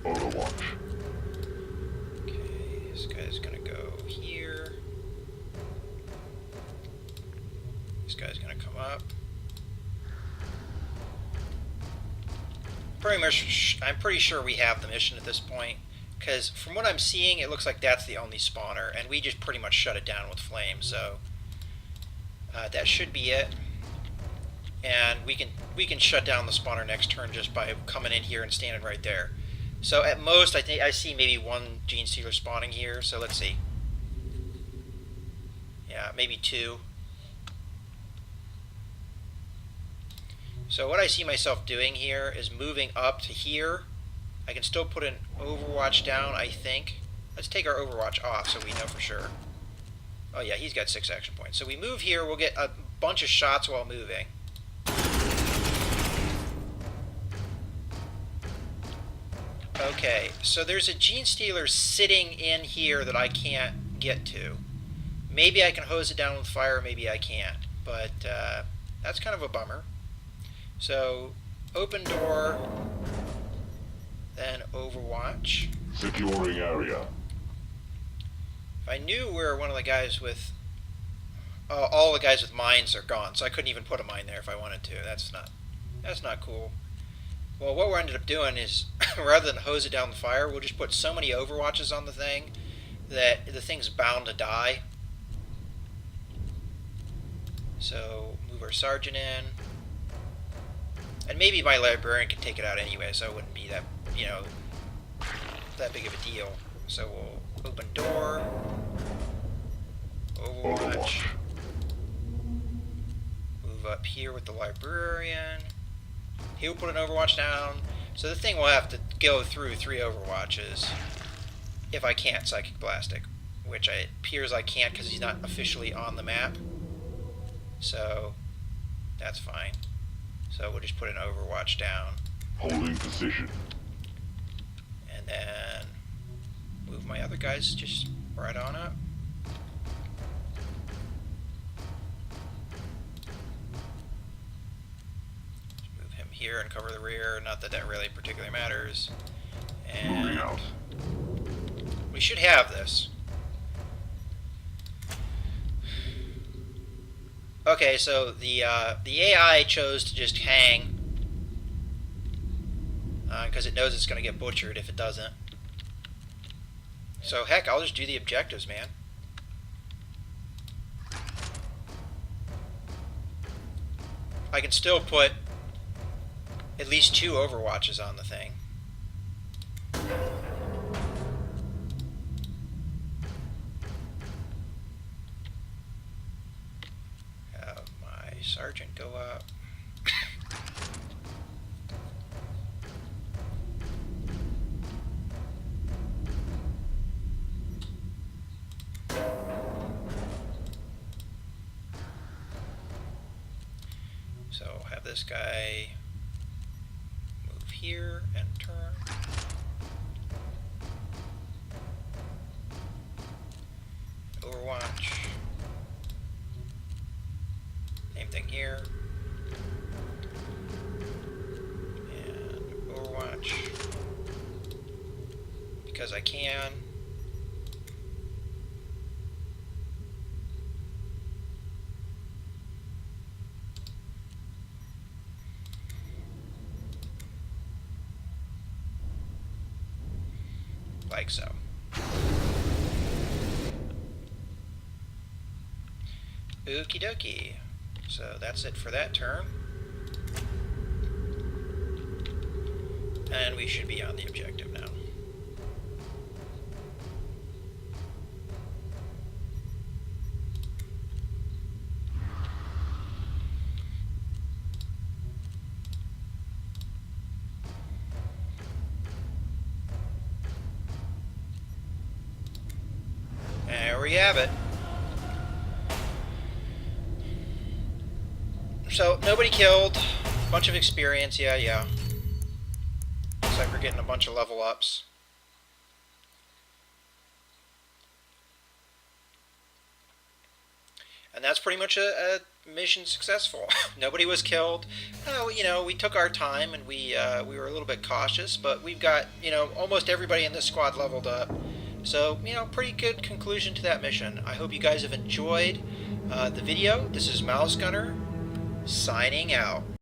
Auto Overwatch. Okay, this guy's gonna go here. This guy's gonna come up. I'm pretty sure we have the mission at this point, because from what I'm seeing, it looks like that's the only spawner, and we just pretty much shut it down with flame. So that should be it. And we can shut down the spawner next turn just by coming in here and standing right there. So at most, I think I see maybe one Gene Stealer spawning here. So let's see. Yeah, maybe two. So what I see myself doing here is moving up to here. I can still put an Overwatch down, I think. Let's take our Overwatch off so we know for sure. Oh yeah, he's got 6 action points. So we move here, we'll get a bunch of shots while moving. Okay, so there's a Gene Stealer sitting in here that I can't get to. Maybe I can hose it down with fire, maybe I can't. But that's kind of a bummer. So, open door, then Overwatch. Securing area. If I knew where one of the guys with... all the guys with mines are gone, so I couldn't even put a mine there if I wanted to. That's not cool. Well, what we ended up doing is, rather than hose it down the fire, we'll just put so many Overwatches on the thing that the thing's bound to die. So, move our Sergeant in. And maybe my Librarian can take it out anyway, so it wouldn't be that, that big of a deal. So we'll open door, Overwatch, move up here with the Librarian. He'll put an Overwatch down. So the thing will have to go through 3 Overwatches if I can't Psychic Blastic, which it appears I can't because he's not officially on the map. So that's fine. So we'll just put an Overwatch down. Holding position. And then move my other guys just right on up. Just move him here and cover the rear. Not that that really particularly matters. Moving And out. we should have this. Okay, so the AI chose to just hang because it knows it's going to get butchered if it doesn't. So heck, I'll just do the objectives, man. I can still put at least 2 Overwatches on the thing. Have my Sergeant go up. So have this guy move here and turn. Overwatch. Same thing here. And Overwatch. Because I can. Like so. Okie dokie. So that's it for that turn. And we should be on the objective now. There we have it. So, nobody killed. Bunch of experience, yeah. Looks like we're getting a bunch of level ups. And that's pretty much mission successful. Nobody was killed. We took our time and we were a little bit cautious, but we've got almost everybody in this squad leveled up. So pretty good conclusion to that mission. I hope you guys have enjoyed the video. This is Mouse Gunner signing out.